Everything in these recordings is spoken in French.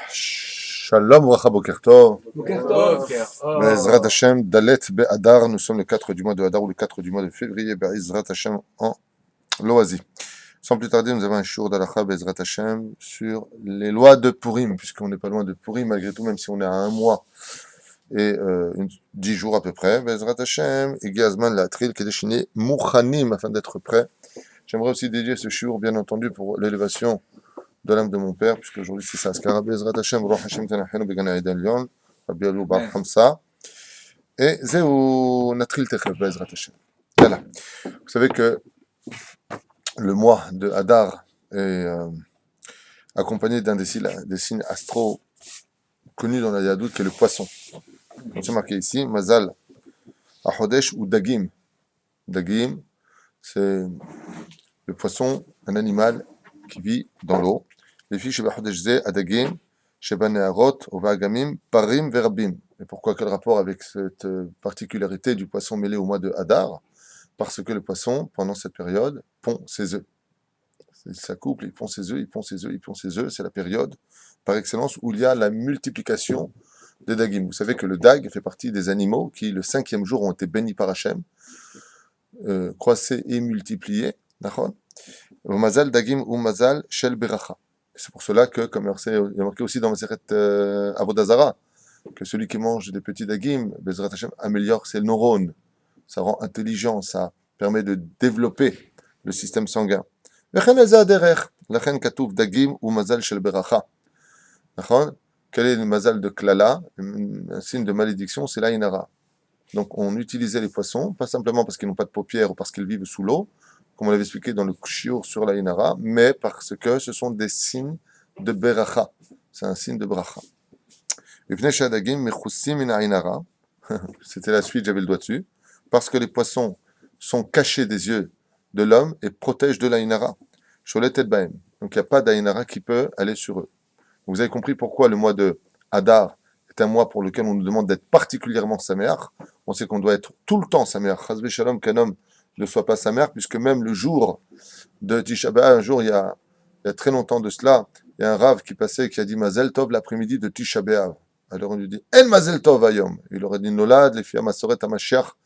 Shalom, Bracha, Boker Tov. Boker Tov. Be'ezrat Hashem, Dalet Be'adar, nous sommes le 4 du mois de Hadar ou le 4 du mois de février, Be'ezrat Hashem en Loazi. Sans plus tarder, nous avons un shiur d'Alacha, Be'ezrat Hashem, sur les lois de Purim, puisqu'on n'est pas loin de Purim malgré tout, même si on est à un mois et 10 jours à peu près. Be'ezrat Hashem, Igi Azman La'atril, Kedeshine, Mouchanim, afin d'être prêt. J'aimerais aussi dédier ce shiur, bien entendu, pour l'élévation de l'âme de mon père, puisque aujourd'hui c'est ça. Skara Bezrat Hashem, Ruach Hashem Tanachenu Begana Eden Lyon, Rabbi Alou Bar Hamsa, et Zéou Natril Techef Bezrat Hashem. Voilà. Vous savez que le mois de Hadar est accompagné d'un des signes astro connus dans la Yadout, qui est le poisson. C'est marqué ici, Mazal Ahodesh ou Dagim. Dagim, c'est le poisson, un animal qui vit dans l'eau. Les filles chez Bahodesh Zé, Adagim, chez Banéarot, Ovagamim, Parim, Verabim. Et pourquoi quel rapport avec cette particularité du poisson mêlé au mois de Hadar? Parce que le poisson, pendant cette période, pond ses œufs. Ça couple, il pond ses œufs, il pond ses œufs, il pond ses œufs. C'est la période par excellence où il y a la multiplication des Dagim. Vous savez que le Dag fait partie des animaux qui, le 5e jour, ont été bénis par Hachem, croissés et multipliés. D'accord? Mazal Dagim ou Mazal Shel Beracha. C'est pour cela que, comme il y a marqué aussi dans Maseret Avodah Zarah, que celui qui mange des petits Dagim, Bezrat Hashem, améliore ses neurones. Ça rend intelligent, ça permet de développer le système sanguin. Lechen eza derech, lechen katouf Dagim ou Mazal Shel Beracha. Quel est le Mazal de Klala? Un signe de malédiction, c'est l'Aïnara. Donc on utilisait les poissons, pas simplement parce qu'ils n'ont pas de paupières ou parce qu'ils vivent sous l'eau, comme on l'avait expliqué dans le shiur sur la Inara, mais parce que ce sont des signes de Beracha. C'est un signe de Bracha. C'était la suite, j'avais le doigt dessus. Parce que les poissons sont cachés des yeux de l'homme et protègent de la Inara. Donc il n'y a pas d'Ainara qui peut aller sur eux. Vous avez compris pourquoi le mois de Hadar est un mois pour lequel on nous demande d'être particulièrement saméach. On sait qu'on doit être tout le temps saméach. Chazvé shalom qu'un homme ne soit pas sa mère, puisque même le jour de Tisha B'Av, un jour, il y a très longtemps de cela, il y a un rave qui passait et qui a dit Mazel Tov l'après-midi de Tisha B'Av. Alors on lui dit En Mazel Tov Ayom. Il aurait dit Nolad, les filles Masoret Hamashiach,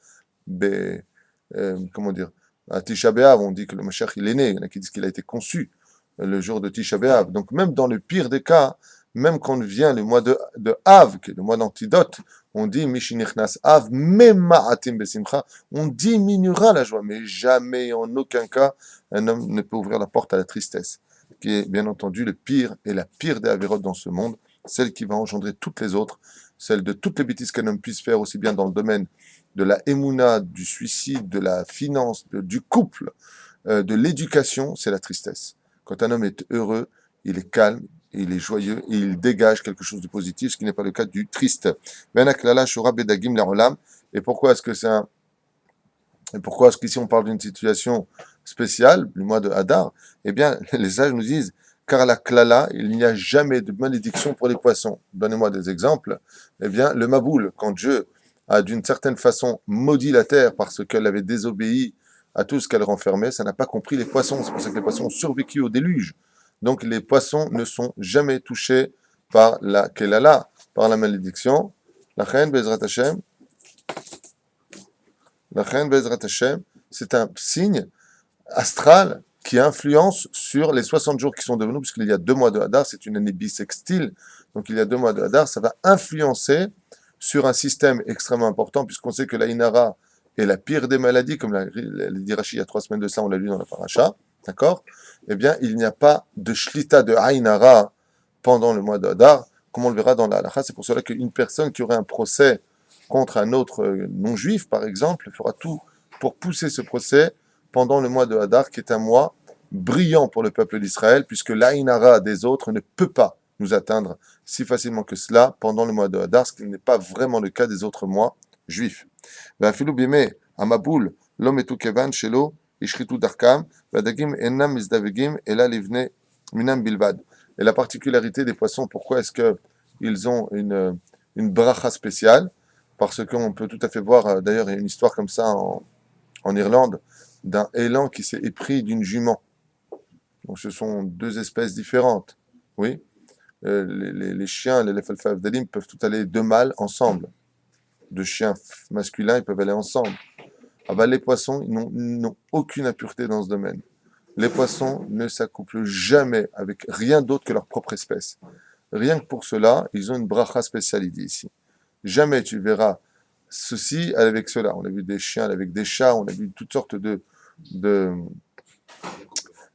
comment dire, à Tisha B'Av, on dit que le Mashiach il est né, il y en a qui disent qu'il a été conçu le jour de Tisha B'Av. Donc même dans le pire des cas, même quand vient le mois de Av, qui est le mois d'antidote, on dit Mishinichnas Av, Mema'atim Besimcha, on diminuera la joie, mais jamais, en aucun cas, un homme ne peut ouvrir la porte à la tristesse, qui est bien entendu le pire et la pire des avérotes dans ce monde, celle qui va engendrer toutes les autres, celle de toutes les bêtises qu'un homme puisse faire, aussi bien dans le domaine de la émouna, du suicide, de la finance, du couple, de l'éducation, c'est la tristesse. Quand un homme est heureux, il est calme, il est joyeux et il dégage quelque chose de positif, ce qui n'est pas le cas du triste. Et pourquoi est-ce qu'ici on parle d'une situation spéciale, le mois de Hadar? Eh bien, les sages nous disent, car la klala, il n'y a jamais de malédiction pour les poissons. Donnez-moi des exemples. Eh bien, le Maboul, quand Dieu a d'une certaine façon maudit la terre parce qu'elle avait désobéi à tout ce qu'elle renfermait, ça n'a pas compris les poissons. C'est pour ça que les poissons ont survécu au déluge. Donc les poissons ne sont jamais touchés par la kelala, par la malédiction. La reine Bezrat Hashem, c'est un signe astral qui influence sur les 60 jours qui sont devenus, puisqu'il y a 2 mois de Hadar, c'est une année bissextile, donc il y a 2 mois de Hadar, ça va influencer sur un système extrêmement important, puisqu'on sait que la Inara est la pire des maladies, comme l'a dit Rashi il y a 3 semaines de ça, on l'a lu dans la paracha, d'accord? Eh bien, il n'y a pas de shlita de Ainara pendant le mois de Hadar, comme on le verra dans la halakha. C'est pour cela qu'une personne qui aurait un procès contre un autre non-juif, par exemple, fera tout pour pousser ce procès pendant le mois de Hadar, qui est un mois brillant pour le peuple d'Israël, puisque l'Ainara des autres ne peut pas nous atteindre si facilement que cela pendant le mois de Hadar, ce qui n'est pas vraiment le cas des autres mois juifs. Va'afilu bimei hamaboul lo metu kevan shelo ishritu darkam v'adagim enam mizdavegim ela livne minam bilvad. Et la particularité des poissons, pourquoi est-ce qu'ils ont une bracha spéciale? Parce qu'on peut tout à fait voir, d'ailleurs il y a une histoire comme ça en Irlande, d'un élan qui s'est épris d'une jument. Donc ce sont 2 espèces différentes. Oui. les chiens, les Lefel Favdalim peuvent tout aller deux mâles ensemble. Deux chiens masculins, ils peuvent aller ensemble. Ah bah, les poissons, ils n'ont aucune impureté dans ce domaine. Les poissons ne s'accouplent jamais avec rien d'autre que leur propre espèce. Rien que pour cela, ils ont une bracha spéciale, il dit ici. Jamais tu verras ceci avec cela. On a vu des chiens avec des chats, on a vu toutes sortes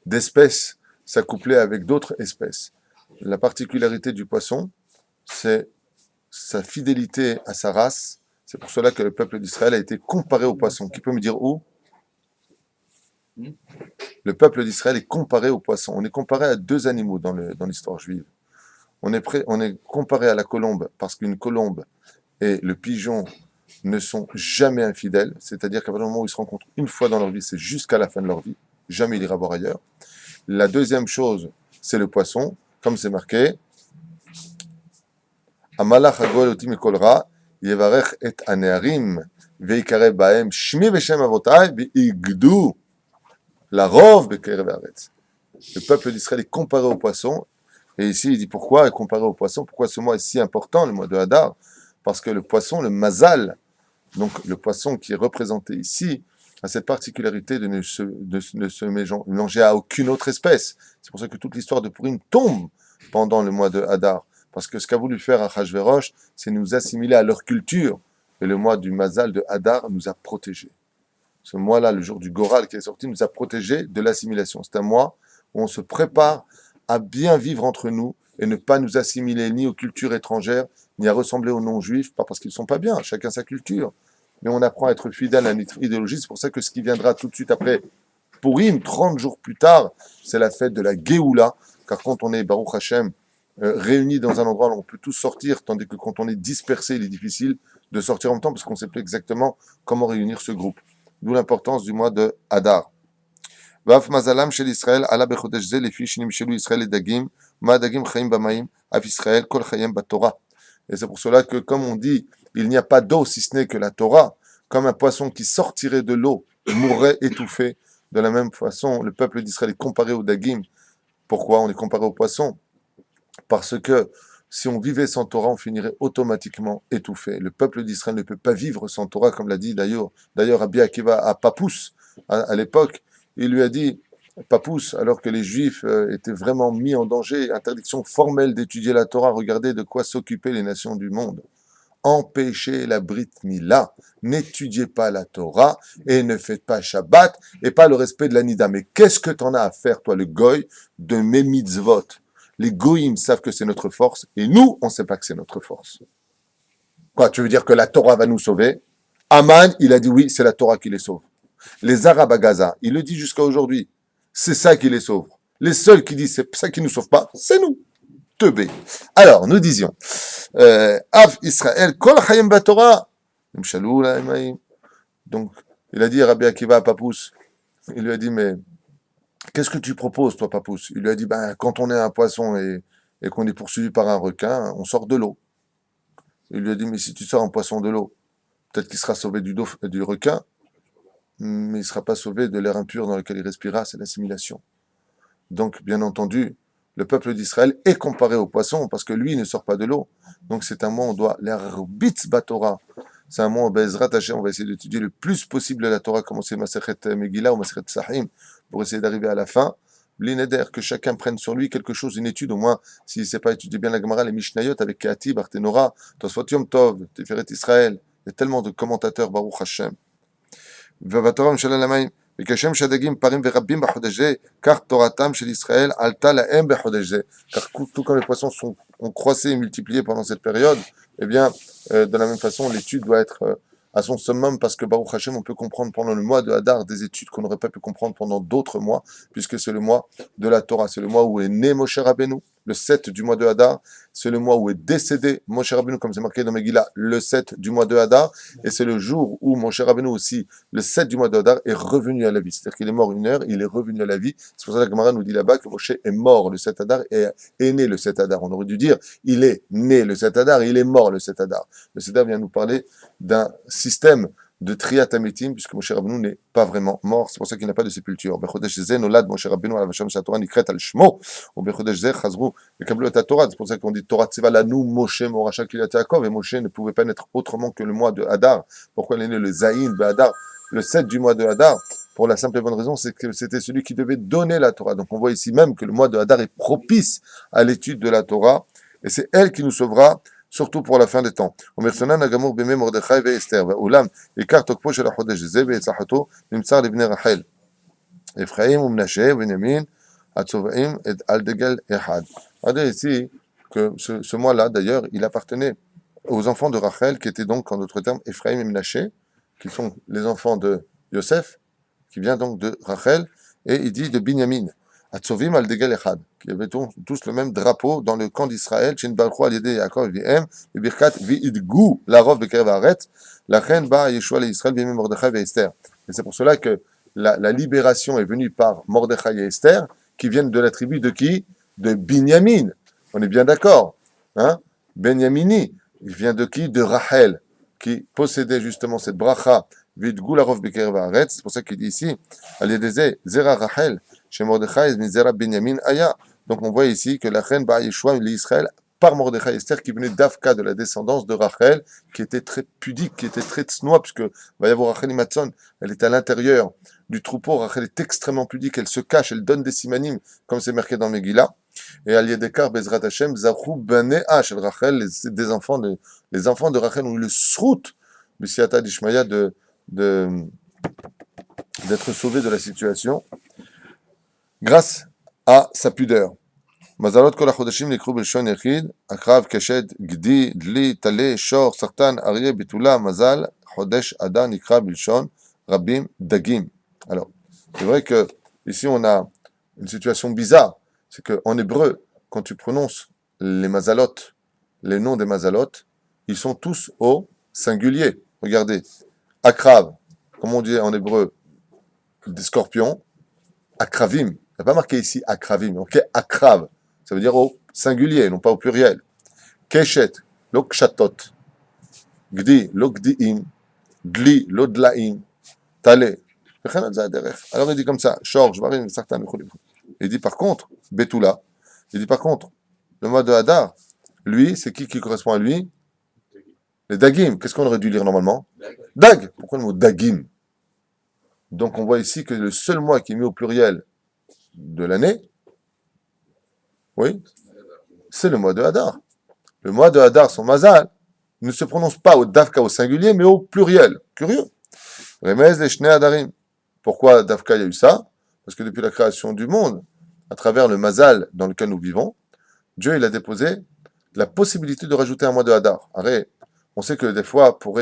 d'espèces s'accoupler avec d'autres espèces. La particularité du poisson, c'est sa fidélité à sa race. C'est pour cela que le peuple d'Israël a été comparé au poisson. Qui peut me dire où? Le peuple d'Israël est comparé au poisson. On est comparé à deux animaux dans l'histoire juive. On est comparé à la colombe parce qu'une colombe et le pigeon ne sont jamais infidèles. C'est-à-dire qu'à partir du moment où ils se rencontrent une fois dans leur vie, c'est jusqu'à la fin de leur vie. Jamais il ira voir ailleurs. La deuxième chose, c'est le poisson. Comme c'est marqué, Amalach hagol oti mikol ra, yevarech et anearim, veikare baem shmi veshem avotai, veigdu la rov bekerev haaretz. Le peuple d'Israël est comparé au poisson. Et ici, il dit pourquoi est comparé au poisson? Pourquoi ce mois est si important, le mois de Hadar? Parce que le poisson, le mazal, donc le poisson qui est représenté ici, a cette particularité de ne se mélanger à aucune autre espèce. C'est pour ça que toute l'histoire de Purim tombe pendant le mois de Hadar. Parce que ce qu'a voulu faire Achashverosh, c'est nous assimiler à leur culture. Et le mois du mazal de Hadar nous a protégés. Ce mois-là, le jour du Goral qui est sorti, nous a protégés de l'assimilation. C'est un mois où on se prépare à bien vivre entre nous et ne pas nous assimiler ni aux cultures étrangères, ni à ressembler aux non-juifs, pas parce qu'ils ne sont pas bien, chacun sa culture. Mais on apprend à être fidèle à notre idéologie. C'est pour ça que ce qui viendra tout de suite après Purim, 30 jours plus tard, c'est la fête de la Géoula. Car quand on est, Baruch Hashem, réunis dans un endroit où on peut tous sortir, tandis que quand on est dispersé, il est difficile de sortir en même temps parce qu'on ne sait plus exactement comment réunir ce groupe. D'où l'importance du mois de Hadar. ואף מזלם של ישראל עלה בחודש זה לפי שנמשלו ישראל לדגים, מה הדגים חיים במים, אף ישראל כל חייהם בתורה. Et c'est pour cela que, comme on dit, il n'y a pas d'eau si ce n'est que la Torah, comme un poisson qui sortirait de l'eau mourrait étouffé. De la même façon, le peuple d'Israël est comparé au dagim. Pourquoi on est comparé au poisson? Parce que si on vivait sans Torah, on finirait automatiquement étouffé. Le peuple d'Israël ne peut pas vivre sans Torah, comme l'a dit d'ailleurs Rabbi Akiva à Papous, à l'époque. Il lui a dit, Papous, alors que les Juifs étaient vraiment mis en danger, interdiction formelle d'étudier la Torah, regardez de quoi s'occupaient les nations du monde. Empêchez la Brit Mila, n'étudiez pas la Torah et ne faites pas Shabbat et pas le respect de la Nida. Mais qu'est-ce que t'en as à faire, toi, le goy, de mes mitzvot? Les goyim savent que c'est notre force et nous, on ne sait pas que c'est notre force. Quoi, tu veux dire que la Torah va nous sauver? Aman, il a dit oui, c'est la Torah qui les sauve. Les Arabes à Gaza, il le dit jusqu'à aujourd'hui, c'est ça qui les sauve. Les seuls qui disent c'est ça qui ne nous sauve pas, c'est nous. Teubé. Alors, nous disions, Av Israël, Kol Chayim Batorah. Donc, il a dit à Rabbi Akiva à Papous, il lui a dit, mais qu'est-ce que tu proposes, toi, Papous? Il lui a dit, ben, quand on est un poisson et qu'on est poursuivi par un requin, on sort de l'eau. Il lui a dit, mais si tu sors un poisson de l'eau, peut-être qu'il sera sauvé du requin, mais il ne sera pas sauvé de l'air impur dans lequel il respirera, c'est l'assimilation. Donc, bien entendu, le peuple d'Israël est comparé au poisson parce que lui ne sort pas de l'eau. Donc, c'est un mois où on doit l'arbitz batora. C'est un mois où Bezrat Hashem, on va essayer d'étudier le plus possible la Torah, commencer Masechet Megillah ou Masechet Sahim, pour essayer d'arriver à la fin. L'ineder, que chacun prenne sur lui quelque chose, une étude, au moins, s'il ne sait pas étudier bien la Gemara, les Mishnayot avec Keati, Barthénora, Tosfot Yom Tov, Tiferet Israël. Il y a tellement de commentateurs, Baruch Hashem. ובתורה משלל המים, וכשם שהדגים פרים ורבים בחודש זה, כך תורתם של ישראל עלתה להם בחודש זה. Car tout comme les poissons ont croissé et multiplié pendant cette période, eh bien, de la même façon, l'étude doit être à son summum parce que Baruch Hashem, on peut comprendre pendant le mois de Hadar des études qu'on n'aurait pas pu comprendre pendant d'autres mois, puisque c'est le mois de la Torah, c'est le mois où est né Moshe Rabbeinu, le 7 du mois de Hadar, c'est le mois où est décédé Moshe Rabbeinu, comme c'est marqué dans Megillah, le 7 du mois de Hadar, et c'est le jour où Moshe Rabbeinu aussi, le 7 du mois de Hadar, est revenu à la vie. C'est-à-dire qu'il est mort une heure, il est revenu à la vie. C'est pour ça que la Gemara nous dit là-bas que Moshe est mort le 7 Hadar et est né le 7 Hadar. On aurait dû dire, il est né le 7 Hadar, il est mort le 7 Hadar. Le 7 Hadar vient nous parler d'un système de Triat Hametim, puisque Moshe Rabbeinu n'est pas vraiment mort, c'est pour ça qu'il n'a pas de sépulture. Bechodesh Zeh nolad Moshe Rabbeinu alav hashem she'atorah nikret al shmo, ou Bechodesh Zeh chazru vekablu et Torah. C'est pour ça qu'on dit Torah Tzeva lanu Moshe moracha kiryat Yaakov, et Moshe ne pouvait pas naître autrement que le mois de Hadar. Pourquoi il est né le Zayin Hadar, le 7 du mois de Hadar? Pour la simple et bonne raison, c'est que c'était celui qui devait donner la Torah. Donc on voit ici même que le mois de Hadar est propice à l'étude de la Torah, et c'est elle qui nous sauvera, surtout pour la fin des temps. ומרצונן הגמור בימי מרדכי ואסתר, ואולם עיקר תוקפו של החודש הזה בהצלחתו נמצא לבני רחל, אפרים ומנשה ובנימין הצובעים על דגל אחד. Regardez ici que ce mois-là, d'ailleurs, il appartenait aux enfants de Rachel, qui étaient donc, en d'autres termes, Ephraim et Menaché, qui sont les enfants de Yosef, qui vient donc de Rachel, et il dit de Binyamin. Atzovim al degel echad, qui avaient tous le même drapeau dans le camp d'Israël, Shin Balchou al yedei Yaakov v'em, et Birkat v'idgu l'arov bekerev haaretz, lachen ba Yeshua le Israël v'em Mordechai ve'Esther. Et c'est pour cela que la libération est venue par Mordechai et Esther, qui viennent de la tribu de qui? De Binyamin. On est bien d'accord, hein? Benyamini, il vient de qui? De Rachel, qui possédait justement cette bracha, v'idgu l'arov bekerev haaretz. C'est pour ça qu'il dit ici, al yedei zera Rachel, chez Mordechai, Mizera Benyamin Aya. Donc on voit ici que la reine Ba Yeshua, l'Israël, par Mordechai Esther, qui venait d'Afka, de la descendance de Rachel, qui était très pudique, qui était très tsnoa, puisque va y avoir Rachel Imatzon, elle est à l'intérieur du troupeau, Rachel est extrêmement pudique, elle se cache, elle donne des simanim, comme c'est marqué dans Megillah. Et al Yedekar Bezrat Hashem, Zachu Banea shel Rachel, les enfants de Rachel ont eu le srout, B'siata d'Ishmaïa, d'être sauvés de la situation, grâce à sa pudeur. Mazalot kol hachodashim nikru b'lshon yachid, akrav, keshet, gdi, dli, tale, shor, sartan, aryeh, bitula, mazal, chodesh, adar, nikra b'lshon, rabim, dagim. Alors, c'est vrai que ici on a une situation bizarre, c'est qu'en hébreu, quand tu prononces les mazalot, les noms des mazalot, ils sont tous au singulier. Regardez, akrav, comme on dit en hébreu, des scorpions, akravim. Il n'y a pas marqué ici akravim, ok, akrav, ça veut dire au singulier, non pas au pluriel. Keshet, lo kshatot, gdi, lo gdiim, dli, lo dlaim, tale. Alors il dit comme ça, shor, jvarim, sartan, il dit par contre, betula, il dit par contre, le mois de Hadar, lui, c'est qui correspond à lui? Les dagim. Qu'est-ce qu'on aurait dû lire normalement? Dag. Pourquoi le mot dagim? Donc on voit ici que le seul mois qui est mis au pluriel de l'année, oui, c'est le mois de Hadar. Le mois de Hadar, son mazal, ne se prononce pas au dafka au singulier, mais au pluriel. Curieux. Remez les shnei hadarim. Pourquoi dafka il y a eu ça? Parce que depuis la création du monde, à travers le mazal dans lequel nous vivons, Dieu il a déposé la possibilité de rajouter un mois de Hadar. Arrête. On sait que des fois, pour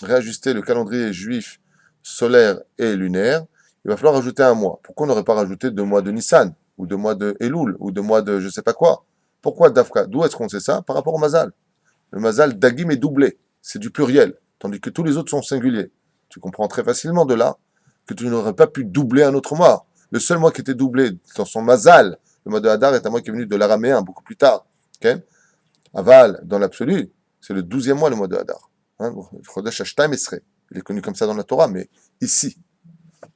réajuster le calendrier juif solaire et lunaire, il va falloir rajouter un mois. Pourquoi on n'aurait pas rajouté 2 mois de Nissan, ou 2 mois de Elul, ou 2 mois de je sais pas quoi? Pourquoi Dafka? D'où est-ce qu'on sait ça? Par rapport au Mazal. Le Mazal Dagim est doublé, c'est du pluriel, tandis que tous les autres sont singuliers. Tu comprends très facilement de là que tu n'aurais pas pu doubler un autre mois. Le seul mois qui était doublé dans son Mazal, le mois de Hadar, est un mois qui est venu de l'araméen, beaucoup plus tard. Okay? Aval, dans l'absolu, c'est le 12e mois, le mois de Hadar. Chodesh Hashtaim Esrei. Il est connu comme ça dans la Torah, mais ici,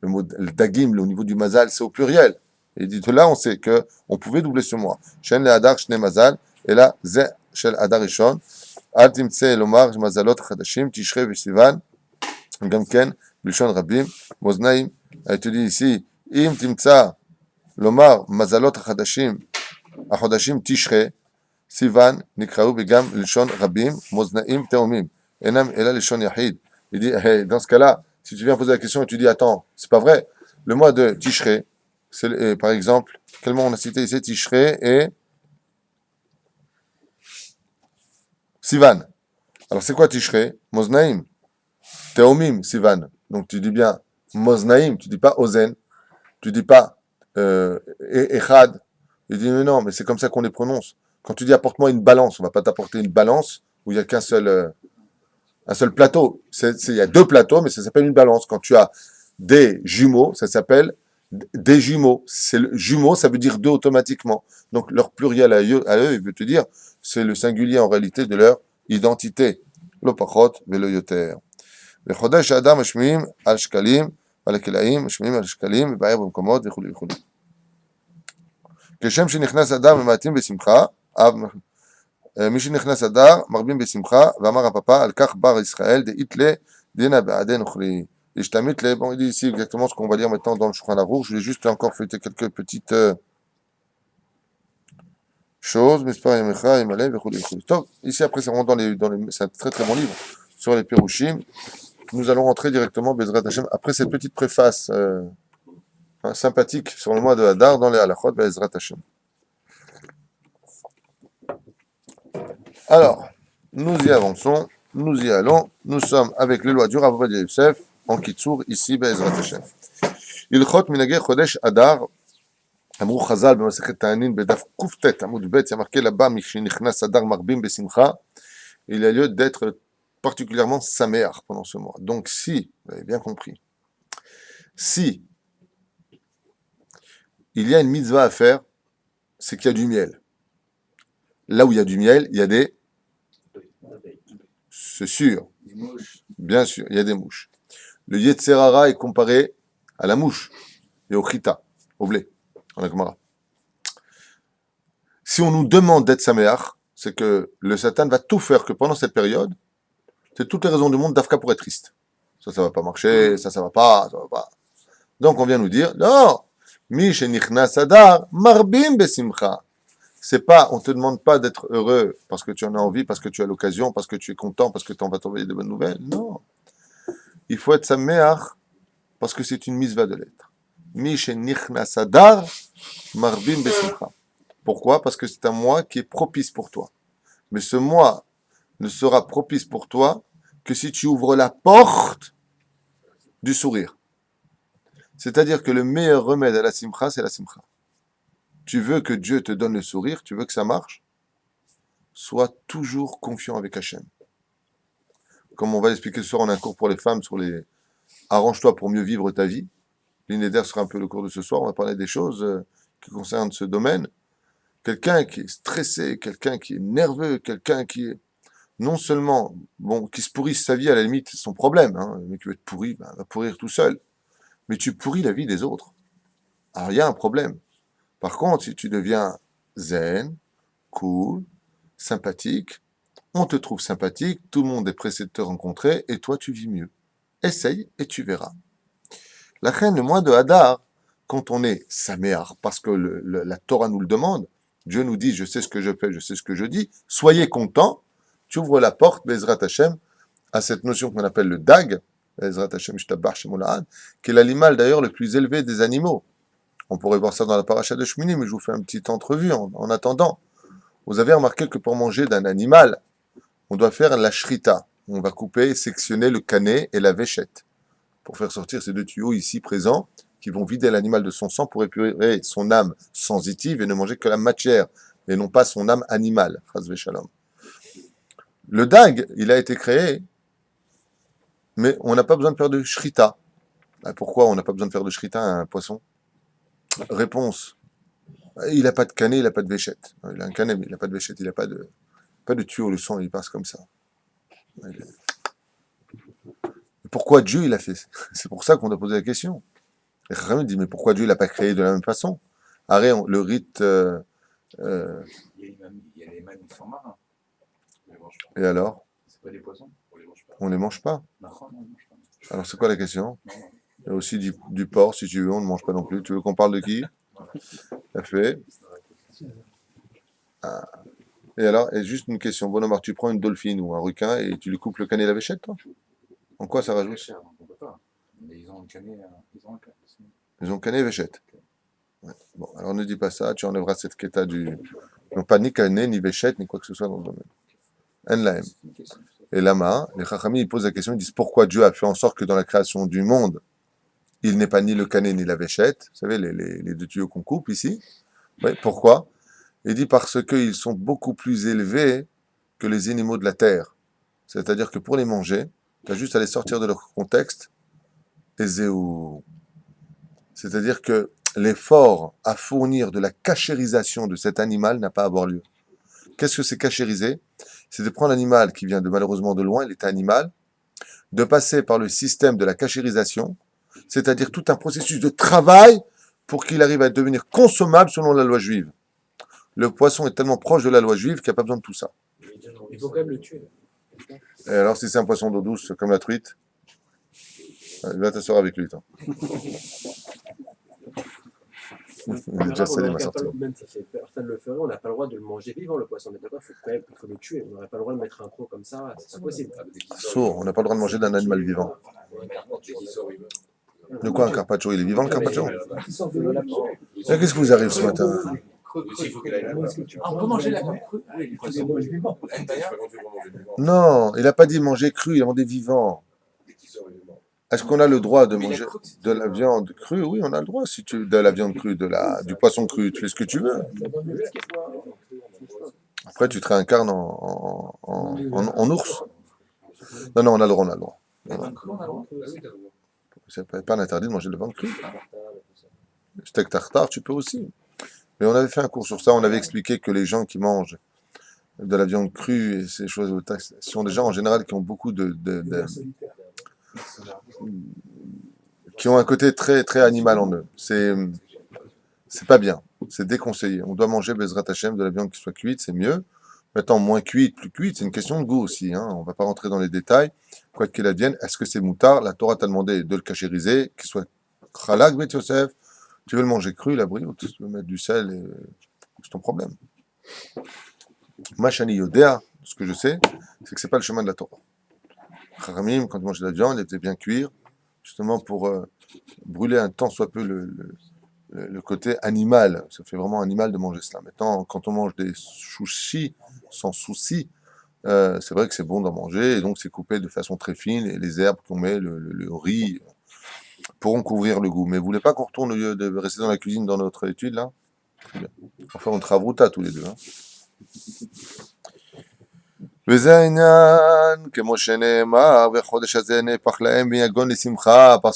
le mot le dagim, au niveau du mazal, c'est au pluriel. Et il dit de là, on sait que on pouvait doubler ce mois. Shen le hadar, shne mazal, et là, ze shel hadar rishon, al timtse lomar mazalot chadashim, tishrei v'sivan, gamken, b'lshon rabim, moznaim. Et tu dis ici, im timtsa lomar mazalot chadashim, achodashim tishrei, sivan, nikraou b'gam lshon rabim, moznaim teomim, enam ela lshon yahid. Il dit, hey, dans ce cas-là, si tu viens poser la question et tu dis, attends, c'est pas vrai, le mois de Tishrei, c'est, par exemple, quel mois on a cité ici? Tishrei et Sivan. Alors c'est quoi Tishrei? Moznaim. Teomim, Sivan. Donc tu dis bien Moznaim, tu dis pas Ozen, tu dis pas Echad. Il dit, mais non, mais c'est comme ça qu'on les prononce. Quand tu dis apporte-moi une balance, on va pas t'apporter une balance où il n'y a qu'un seul... un seul plateau. Il y a 2 plateaux, mais ça s'appelle une balance. Quand tu as des jumeaux, ça s'appelle des jumeaux. Jumeaux, ça veut dire 2 automatiquement. Donc leur pluriel à eux, il veut te dire, c'est le singulier en réalité de leur identité. Lo pachot velo yoter. לחודש האדם משמיעים על שקלים ועל הכלאים, משמיעים על שקלים ובער במקומות וכולי וכולי. כשם שנכנס אדר ממעטים בשמחה, מי שנכנס אדר מרבים בשמחה, ואמר הפapa, על כך בר ישראל דאיתלה דינא בעדי נוכלי. Bon, il dit ici exactement ce qu'on va lire maintenant dans le Shulchan Aruch. Je vais juste encore feuilleter quelques petites choses. Ici, après, c'est vraiment c'est un très très bon livre sur les Perushim. Nous allons rentrer directement, Bezrat Hashem, après cette petite préface sympathique sur le mois de Hadar dans les Halachot, Bezrat Hashem. Alors, nous y avançons, nous y allons. Nous sommes avec les lois du Rav Ovadia Yosef. En Kitsour, ici, Be'ezrat Hashem. Ilchot minageh chodesh Adar, אמרו חז"ל במסכת תענין בדף קט עמוד ב', il y a marqué là-bas, משנכנס אדר מרבים בשמחה, il a lieu d'être particulièrement saméach pendant ce mois. Donc si, vous avez bien compris, si il y a une mitzvah à faire, c'est qu'il y a du miel. Là où il y a du miel, il y a des... C'est sûr, bien sûr, il y a des mouches. Le Yetzer Hara est comparé à la mouche et au chita, au blé, en Agmara. Si on nous demande d'être saméach, c'est que le Satan va tout faire que pendant cette période, c'est toutes les raisons du monde d'Afka pour être triste. Ça va pas marcher, ça va pas. Donc on vient nous dire, non, mi shenichnas adar marbim besimcha. C'est pas, on te demande pas d'être heureux parce que tu en as envie, parce que tu as l'occasion, parce que tu es content, parce que tu en vas t'envoyer de bonnes nouvelles. Non. Il faut être saméach parce que c'est une mitzvah de l'être. Mi shenichnas adar marbim besimcha. Pourquoi? Parce que c'est un mois qui est propice pour toi. Mais ce mois ne sera propice pour toi que si tu ouvres la porte du sourire. C'est-à-dire que le meilleur remède à la simcha, c'est la simcha. Tu veux que Dieu te donne le sourire, tu veux que ça marche, sois toujours confiant avec Hachem. Comme on va l'expliquer ce soir, on a un cours pour les femmes sur les arrange-toi pour mieux vivre ta vie. L'Ineder sera un peu le cours de ce soir, on va parler des choses qui concernent ce domaine. Quelqu'un qui est stressé, quelqu'un qui est nerveux, quelqu'un qui est non seulement, qui se pourrisse sa vie, à la limite, c'est son problème, hein. Le mec qui veut être pourri, va pourrir tout seul. Mais tu pourris la vie des autres. Alors, il y a un problème. Par contre, si tu deviens zen, cool, sympathique, on te trouve sympathique, tout le monde est pressé de te rencontrer, et toi, tu vis mieux. Essaye, et tu verras. La reine, le mois de Hadar, quand on est saméach, parce que la Torah nous le demande, Dieu nous dit, je sais ce que je fais, je sais ce que je dis, soyez contents, tu ouvres la porte, Bezrat Hashem, à cette notion qu'on appelle le dag, Bezrat Hashem Shtabach Shemolahad, qui est l'animal d'ailleurs le plus élevé des animaux. On pourrait voir ça dans la paracha de Shmini, mais je vous fais une petite entrevue en attendant. Vous avez remarqué que pour manger d'un animal, on doit faire la shrita. On va couper, sectionner le canet et la véchette, pour faire sortir ces deux tuyaux ici présents, qui vont vider l'animal de son sang pour épurer son âme sensitive et ne manger que la matière, et non pas son âme animale. Chas v'shalom. Le dag, il a été créé, mais on n'a pas besoin de faire de shrita. Pourquoi on n'a pas besoin de faire de shrita à un poisson? Réponse. Il n'a pas de canet, il n'a pas de véchette. Il a un canet, mais il n'a pas de véchette, il n'a pas de tuyau, le sang, il passe comme ça. Pourquoi Dieu, il a fait? C'est pour ça qu'on doit poser la question. Et Chachamim dit, mais pourquoi Dieu, il n'a pas créé de la même façon? Arrête, le rite... Il y a les mammifères marins. Et alors? C'est pas des poissons, on les mange pas. On les mange pas. Non, on les mange pas. Alors c'est quoi la question? Non. Il y a aussi du porc, si tu veux, on ne mange pas non plus. Tu veux qu'on parle de qui? Ça fait. Ah. Et alors, et juste une question. Bon, Omar, tu prends une dolphine ou un requin et tu lui coupes le canet et la véchette, toi? En quoi ça C'est rajoute? cher, donc on peut pas. Mais ils ont un canet, ils ont un canet. Ils ont canet et véchette. Ouais. Bon, alors ne dis pas ça, tu enlèveras cette quêta du... Ils n'ont pas ni canet, ni véchette, ni quoi que ce soit dans le domaine. En-laem. Et Lama, les Chachamim, ils posent la question, ils disent pourquoi Dieu a fait en sorte que dans la création du monde, il n'est pas ni le canet ni la véchette. Vous savez, les deux tuyaux qu'on coupe ici. Oui, pourquoi? Il dit parce qu'ils sont beaucoup plus élevés que les animaux de la terre. C'est-à-dire que pour les manger, tu as juste à les sortir de leur contexte et zéou. C'est-à-dire que l'effort à fournir de la cachérisation de cet animal n'a pas à avoir lieu. Qu'est-ce que c'est cachériser? C'est de prendre l'animal qui vient malheureusement de loin, l'état animal, de passer par le système de la cachérisation, c'est-à-dire tout un processus de travail pour qu'il arrive à devenir consommable selon la loi juive. Le poisson est tellement proche de la loi juive qu'il n'y a pas besoin de tout ça. Il faut quand même le tuer. Et alors, si c'est un poisson d'eau douce comme la truite, va t'asseoir avec lui, toi. Il est déjà salé, ma sortie. Même si personne ne le ferait, on n'a pas le droit de le manger vivant, le poisson. On est d'accord, il faut le tuer. On n'aurait pas le droit de mettre un croc comme ça, c'est impossible. Sourd, on n'a pas le droit de manger d'un animal vivant. De quoi un carpaccio? Il est vivant, le carpaccio? Mais qu'est-ce qui vous arrive ce matin? Ah, on peut manger la viande crue. Non, il n'a pas dit manger cru, il a demandé vivant. Est-ce qu'on a le droit de manger de la viande crue? Oui, on a le droit. Si tu de la viande crue, du poisson cru, tu fais ce que tu veux. Après, tu te réincarnes en ours. Non, on a le droit, on a le droit. C'est pas un interdit de manger de la viande crue. Steak tartare, tu peux aussi. Mais on avait fait un cours sur ça, on avait expliqué que les gens qui mangent de la viande crue et ces choses sont des gens en général qui ont beaucoup qui ont un côté très très animal en eux. C'est pas bien, c'est déconseillé. On doit manger Bezrat Hashem de la viande qui soit cuite, c'est mieux. Maintenant, moins cuite, plus cuite, c'est une question de goût aussi. Hein. On va pas rentrer dans les détails. Quoi qu'il advienne, est-ce que c'est moutard? La Torah t'a demandé de le cachériser, qu'il soit chalak bet Yosef. Tu veux le manger cru, la brioche, tu veux mettre du sel, c'est ton problème. Machani Yodea, ce que je sais, c'est que c'est pas le chemin de la Torah. Charamim, quand ils mangeaient de la viande, ils faisaient bien cuire, justement pour brûler un tant soit peu le côté animal. Ça fait vraiment animal de manger cela. Maintenant, quand on mange des sushis sans souci, c'est vrai que c'est bon d'en manger, et donc c'est coupé de façon très fine, et les herbes qu'on met, le riz, pourront couvrir le goût. Mais vous voulez pas qu'on retourne au lieu de rester dans la cuisine dans notre étude, là? Très bien. Enfin, on travauta tous les deux. Hein. Parce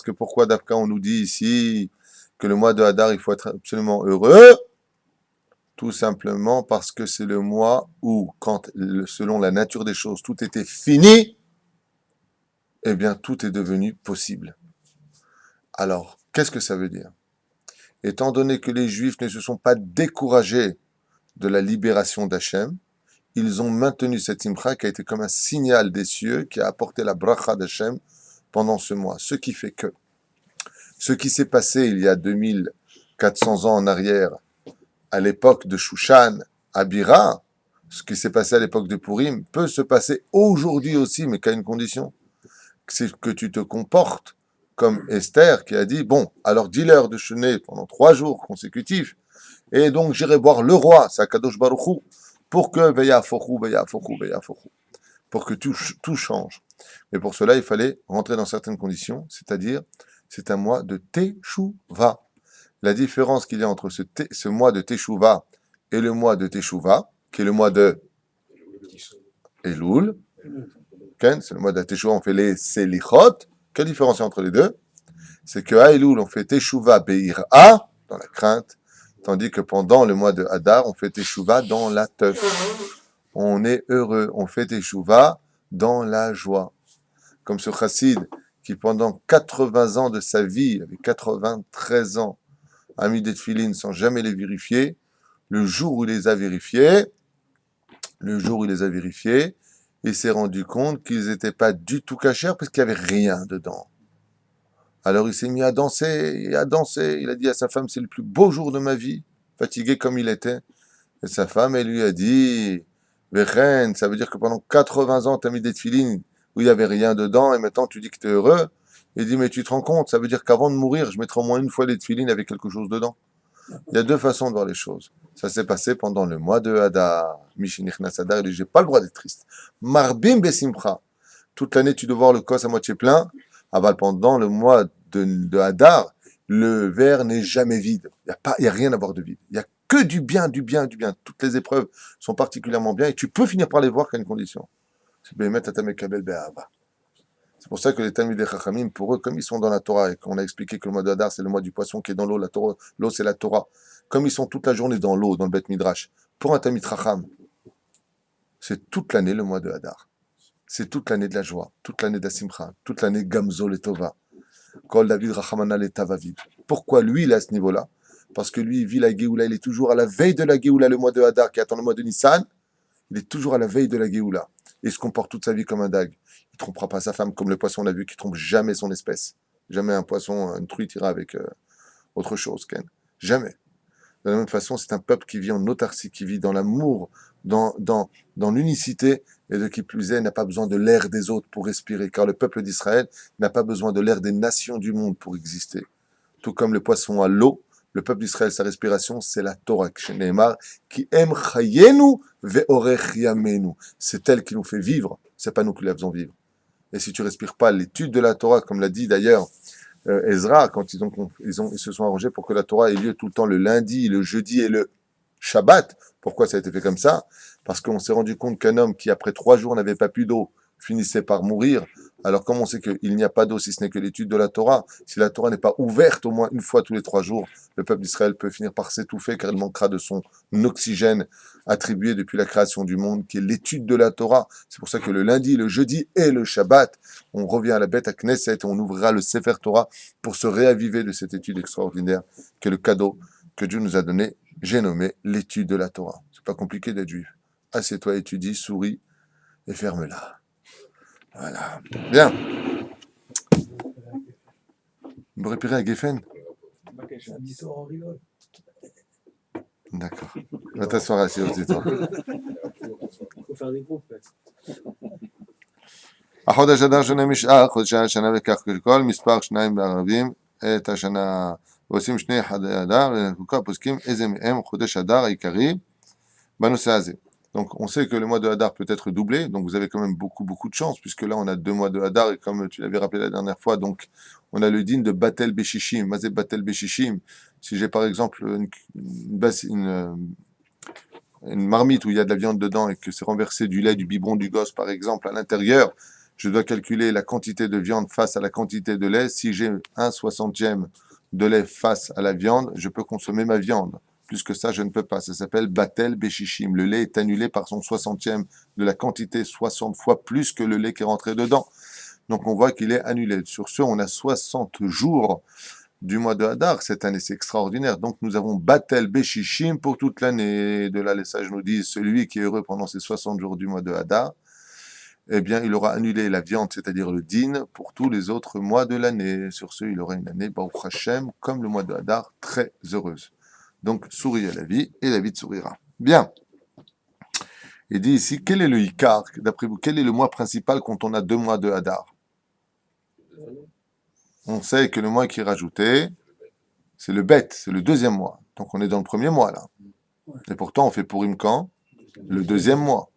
que pourquoi d'Afka on nous dit ici que le mois de Hadar, il faut être absolument heureux? Tout simplement parce que c'est le mois où, quand, selon la nature des choses, tout était fini, eh bien, tout est devenu possible. Alors, qu'est-ce que ça veut dire? Étant donné que les Juifs ne se sont pas découragés de la libération d'Hachem, ils ont maintenu cette simcha qui a été comme un signal des cieux qui a apporté la bracha d'Hachem pendant ce mois. Ce qui fait que ce qui s'est passé il y a 2400 ans en arrière, à l'époque de Shushan, à Bira, ce qui s'est passé à l'époque de Purim, peut se passer aujourd'hui aussi, mais qu'à une condition, c'est que tu te comportes comme Esther qui a dit, bon, alors dis-leur de jeûner pendant 3 jours consécutifs, et donc j'irai voir le roi, Sakadosh Baruch Hu, pour que pour que tout change. Mais pour cela, il fallait rentrer dans certaines conditions, c'est-à-dire, c'est un mois de Teshuvah. La différence qu'il y a entre ce mois de Teshuvah et le mois de Teshuvah, qui est le mois de Elul, c'est le mois de Teshuvah, on fait les Selichot. Quelle différence il y a entre les deux? C'est qu'à Elul, on fait Teshuvah Be'ira, dans la crainte, tandis que pendant le mois de Hadar, on fait Teshuvah dans la teuf. On est heureux, on fait Teshuvah dans la joie. Comme ce chassid qui, pendant 80 ans de sa vie, avec 93 ans, a mis des tefilines sans jamais les vérifier, le jour où il les a vérifiés, il s'est rendu compte qu'ils n'étaient pas du tout cachers parce qu'il n'y avait rien dedans. Alors il s'est mis à danser, il a dit à sa femme, c'est le plus beau jour de ma vie, fatigué comme il était. Et sa femme, elle lui a dit, Vechen, ça veut dire que pendant 80 ans, tu as mis des tefilines où il n'y avait rien dedans, et maintenant tu dis que tu es heureux. Il dit, mais tu te rends compte, ça veut dire qu'avant de mourir, je mettrai au moins une fois les tefilines avec quelque chose dedans. Il y a 2 façons de voir les choses. Ça s'est passé pendant le mois de Hadar. Mishinichnas Hadar, il dit, j'ai pas le droit d'être triste. Marbim besimcha. Toute l'année, tu dois voir le kos à moitié plein. Ah bah, pendant le mois de Hadar, le verre n'est jamais vide. Il y a rien à voir de vide. Il y a que du bien. Toutes les épreuves sont particulièrement bien et tu peux finir par les voir qu'à une condition. C'est pour ça que les Talmidei Chachamim, pour eux, comme ils sont dans la Torah et qu'on a expliqué que le mois de Hadar, c'est le mois du poisson qui est dans l'eau, l'eau c'est la Torah. Comme ils sont toute la journée dans l'eau, dans le Beth Midrash, pour un Talmid Chacham, c'est toute l'année le mois de Hadar. C'est toute l'année de la joie, toute l'année d'Asimcha, toute l'année Gamzo le Tova. Kol David Rachamana le Tavavid. Pourquoi lui, il est à ce niveau-là? Parce que lui, il vit la Géoula, il est toujours à la veille de la Géoula, le mois de Hadar qui attend le mois de Nissan. Il est toujours à la veille de la Géoula. Et il se comporte toute sa vie comme un dag. Il ne trompera pas sa femme, comme le poisson, on a vu, qui ne trompe jamais son espèce. Jamais un poisson, une truite ira avec autre chose, Ken. Jamais. De la même façon, c'est un peuple qui vit en autarcie, qui vit dans l'amour, dans l'unicité, et de qui plus est, n'a pas besoin de l'air des autres pour respirer, car le peuple d'Israël n'a pas besoin de l'air des nations du monde pour exister. Tout comme le poisson a l'eau, le peuple d'Israël, sa respiration, c'est la Torah, qui aime chayenu ve'orech yamenu. C'est elle qui nous fait vivre, c'est pas nous qui la faisons vivre. Et si tu respires pas l'étude de la Torah, comme l'a dit d'ailleurs Ezra, quand ils se sont arrangés pour que la Torah ait lieu tout le temps le lundi, le jeudi et le Shabbat. Pourquoi ça a été fait comme ça? Parce qu'on s'est rendu compte qu'un homme qui, après 3 jours, n'avait pas plus d'eau, finissait par mourir. Alors, comme on sait qu'il n'y a pas d'eau si ce n'est que l'étude de la Torah, si la Torah n'est pas ouverte au moins une fois tous les 3 jours, le peuple d'Israël peut finir par s'étouffer car il manquera de son oxygène attribué depuis la création du monde, qui est l'étude de la Torah. C'est pour ça que le lundi, le jeudi et le Shabbat, on revient à la bête à Knesset et on ouvrira le Sefer Torah pour se réaviver de cette étude extraordinaire que le cadeau que Dieu nous a donné, j'ai nommé l'étude de la Torah. C'est pas compliqué d'être juif. Assieds-toi, étudie, souris et ferme-la. Voilà. Bien. Vous me répérez à Geffen? D'accord. Va t'asseoir assis aussi, toi. Il faut faire des groupes. החודש אדר שונה משאר חודשי השנה וכך כל מספר 2 בערבים את השנה ועושים שני חדי אדר ולחוקה פוסקים איזה מהם חודש אדר העיקרי בנושא הזה. Donc on sait que le mois de Hadar peut être doublé, donc vous avez quand même beaucoup de chance, puisque là on a 2 mois de Hadar, et comme tu l'avais rappelé la dernière fois, donc on a le din de Batel Beshishim, Mazé Batel Beshishim. Si j'ai par exemple une marmite où il y a de la viande dedans et que c'est renversé du lait du biberon du gosse par exemple à l'intérieur, je dois calculer la quantité de viande face à la quantité de lait. Si j'ai 1/60 de lait face à la viande, je peux consommer ma viande. Plus que ça, je ne peux pas. Ça s'appelle Batel Beshishim. Le lait est annulé par son 60e de la quantité, 60 fois plus que le lait qui est rentré dedans. Donc on voit qu'il est annulé. Sur ce, on a 60 jours du mois de Hadar cette année. C'est extraordinaire. Donc nous avons Batel Beshishim pour toute l'année. De là, les sages nous disent, celui qui est heureux pendant ces 60 jours du mois de Hadar, eh bien, il aura annulé la viande, c'est-à-dire le din, pour tous les autres mois de l'année. Sur ce, il aura une année, Baruch Hashem, comme le mois de Hadar, très heureuse. Donc, souris à la vie, et la vie te sourira. Bien. Il dit ici, quel est le Ikar, d'après vous, quel est le mois principal quand on a 2 mois de Hadar? On sait que le mois qui est rajouté, c'est le Bet, c'est le 2e mois. Donc, on est dans le 1er mois, là. Et pourtant, on fait Purim quand? Le 2e mois.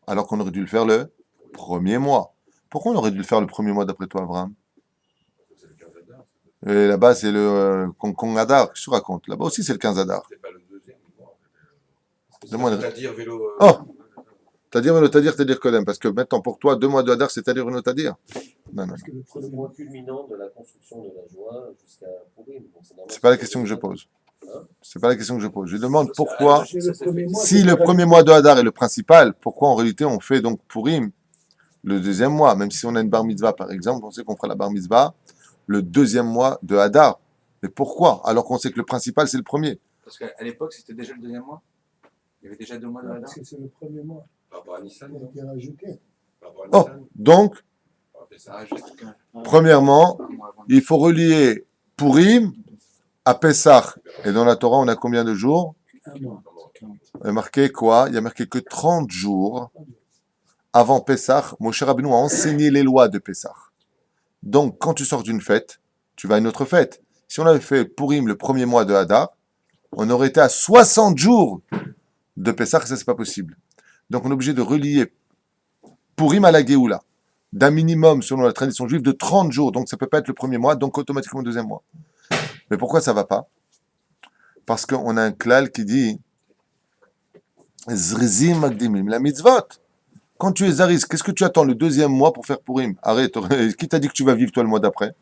Alors qu'on aurait dû le faire le 1er mois. Pourquoi on aurait dû le faire le 1er mois d'après toi, Abraham? Et là-bas, c'est le Kong Hadar, qu'est-ce que tu racontes? Là-bas aussi, c'est le 15 Hadar. C'est pas le 2e mois. Demande- C'est-à-dire vélo. Oh T'as-dire Kodem, parce que maintenant, pour toi, 2 mois de Hadar, c'est-à-dire une autre dire. Non. C'est le point culminant de la construction de la joie jusqu'à Purim. C'est pas la question que je pose. C'est pas la question que je pose. Je demande pourquoi, C'est le premier mois. si le 1er mois de Hadar est le principal, pourquoi en réalité on fait donc Purim le 2e mois? Même si on a une bar mitzvah, par exemple, on sait qu'on fera la bar mitzvah le 2e mois de Hadar. Mais pourquoi? Alors qu'on sait que le principal, c'est le premier. Parce qu'à l'époque, c'était déjà le 2e mois. Il y avait déjà 2 mois de Hadar. Parce que c'est le premier mois Par rapport à Nissan. qui a été rajouté. Par rapport à Oh, Nissan. donc, Ça juste qu'un premièrement, mois avant. il faut relier Purim à Pessah. Et dans la Torah, on a combien de jours? Un mois. Il y a marqué quoi? Il y a marqué que 30 jours avant Pessah, Moshe Rabbeinu a enseigné les lois de Pessah. Donc, quand tu sors d'une fête, tu vas à une autre fête. Si on avait fait Purim le 1er mois de Hadar, on aurait été à 60 jours de Pessah, et ça, c'est pas possible. Donc, on est obligé de relier Purim à la Géoula, d'un minimum, selon la tradition juive, de 30 jours. Donc, ça peut pas être le 1er mois, donc automatiquement le 2e mois. Mais pourquoi ça va pas? Parce qu'on a un klal qui dit Zrizim Magdimim, la mitzvot. Quand tu es Zariz, qu'est-ce que tu attends le 2e mois pour faire Purim? Arrête, qui t'a dit que tu vas vivre toi le mois d'après?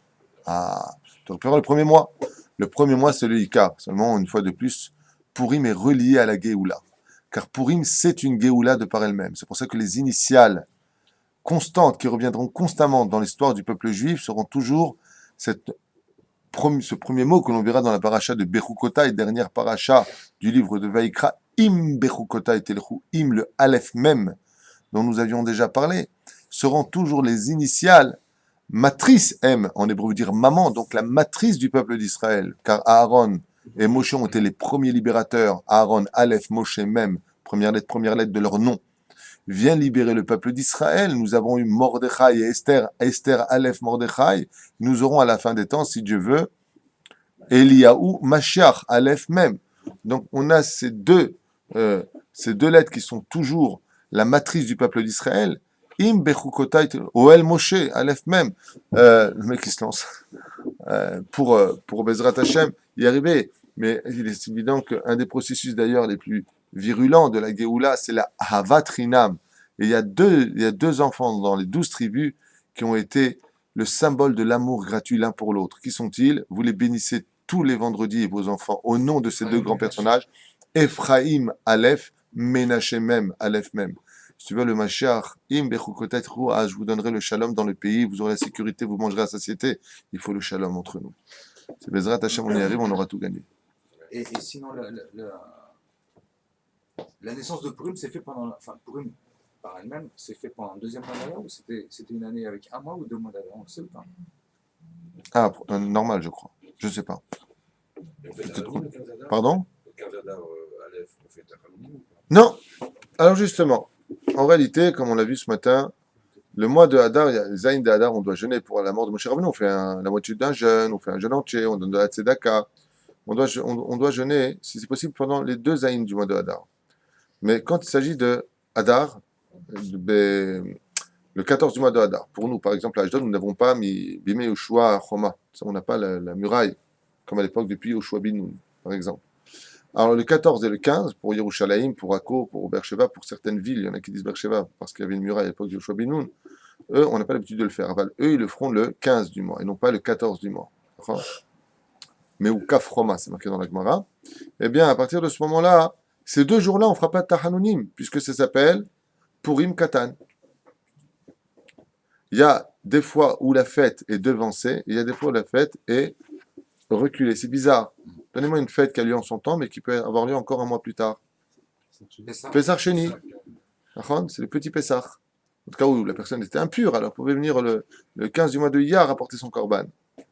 Ah, tu aurais pu faire le 1er mois. Le 1er mois, c'est le Ikar. Seulement, une fois de plus, Purim est relié à la Géoula. Car Purim, c'est une Géoula de par elle-même. C'est pour ça que les initiales constantes qui reviendront constamment dans l'histoire du peuple juif seront toujours ce premier mot que l'on verra dans la paracha de Bechukotai, dernière paracha du livre de Vaïkra, Im Bechukotai Telchu, Im le Aleph même, dont nous avions déjà parlé, seront toujours les initiales. Matrice M, en hébreu veut dire maman, donc la matrice du peuple d'Israël, car Aaron et Moshe ont été les premiers libérateurs. Aaron, Aleph, Moshe même, première lettre de leur nom, vient libérer le peuple d'Israël. Nous avons eu Mordechai et Esther, Esther, Aleph, Mordechai. Nous aurons à la fin des temps, si Dieu veut, Eliyahu, Mashiach, Aleph même. Donc on a ces deux lettres qui sont toujours la matrice du peuple d'Israël. Im Bechukotai, Oel Moshe, Aleph même. Le mec qui se lance pour Bezrat Hashem y arriver. Mais il est évident qu'un des processus d'ailleurs les plus virulents de la Géoula, c'est la Havat Rinam. Et il y a deux enfants dans les 12 tribus qui ont été le symbole de l'amour gratuit l'un pour l'autre. Qui sont-ils? Vous les bénissez tous les vendredis, vos enfants, au nom de ces deux grands personnages. Ephraim, Aleph, Ménaché même, Aleph même. Si tu veux le Mashiach, Im Bechukotai Ruach, je vous donnerai le shalom dans le pays, vous aurez la sécurité, vous mangerez à satiété. Il faut le shalom entre nous. C'est Bezrat Hashem, on y arrive, on aura tout gagné. Et sinon, la naissance de Purim s'est fait pendant. Enfin, Purim par elle-même, s'est fait pendant le deuxième mois d'Adar ou c'était une année avec un mois ou 2 mois d'Adar? On le sait ou pas? Ah, normal, je crois. Je sais pas. Pardon? Le 15 Adar, Aleph, on fait Tachanounim ou pas? Non. Alors justement, en réalité, comme on l'a vu ce matin, le mois de Hadar, il y a le Zayin de Hadar, on doit jeûner pour la mort de Moshe Rabbeinu. On fait la moitié d'un jeûne, on fait un jeûne entier, on donne de la tzedaka. On doit jeûner, si c'est possible, pendant les 2 Zayin du mois de Hadar. Mais quand il s'agit de Hadar, le 14 du mois de Hadar, pour nous, par exemple, à Ashdod, nous n'avons pas mis Bimei Yoshua Choma. On n'a pas la muraille, comme à l'époque depuis Yoshua Bin, par exemple. Alors le 14 et le 15, pour Yerushalayim, pour Akko, pour Beersheba, pour certaines villes, il y en a qui disent Beersheba, parce qu'il y avait une muraille à l'époque de Yoshua Bin Nun, eux, on n'a pas l'habitude de le faire. Enfin, eux, ils le feront le 15 du mois, et non pas le 14 du mois. Mais ou Kafroma, c'est marqué dans la Gemara. Eh bien, à partir de ce moment-là, ces 2 jours-là, on ne fera pas de Tachanounim, puisque ça s'appelle Purim Katan. Il y a des fois où la fête est devancée, il y a des fois où la fête est reculée. C'est bizarre. Donnez-moi une fête qui a lieu en son temps, mais qui peut avoir lieu encore un mois plus tard. Pessah Sheni. C'est le petit Pessah. En tout cas où la personne était impure, alors pouvait venir le 15 du mois de Iyar apporter son korban.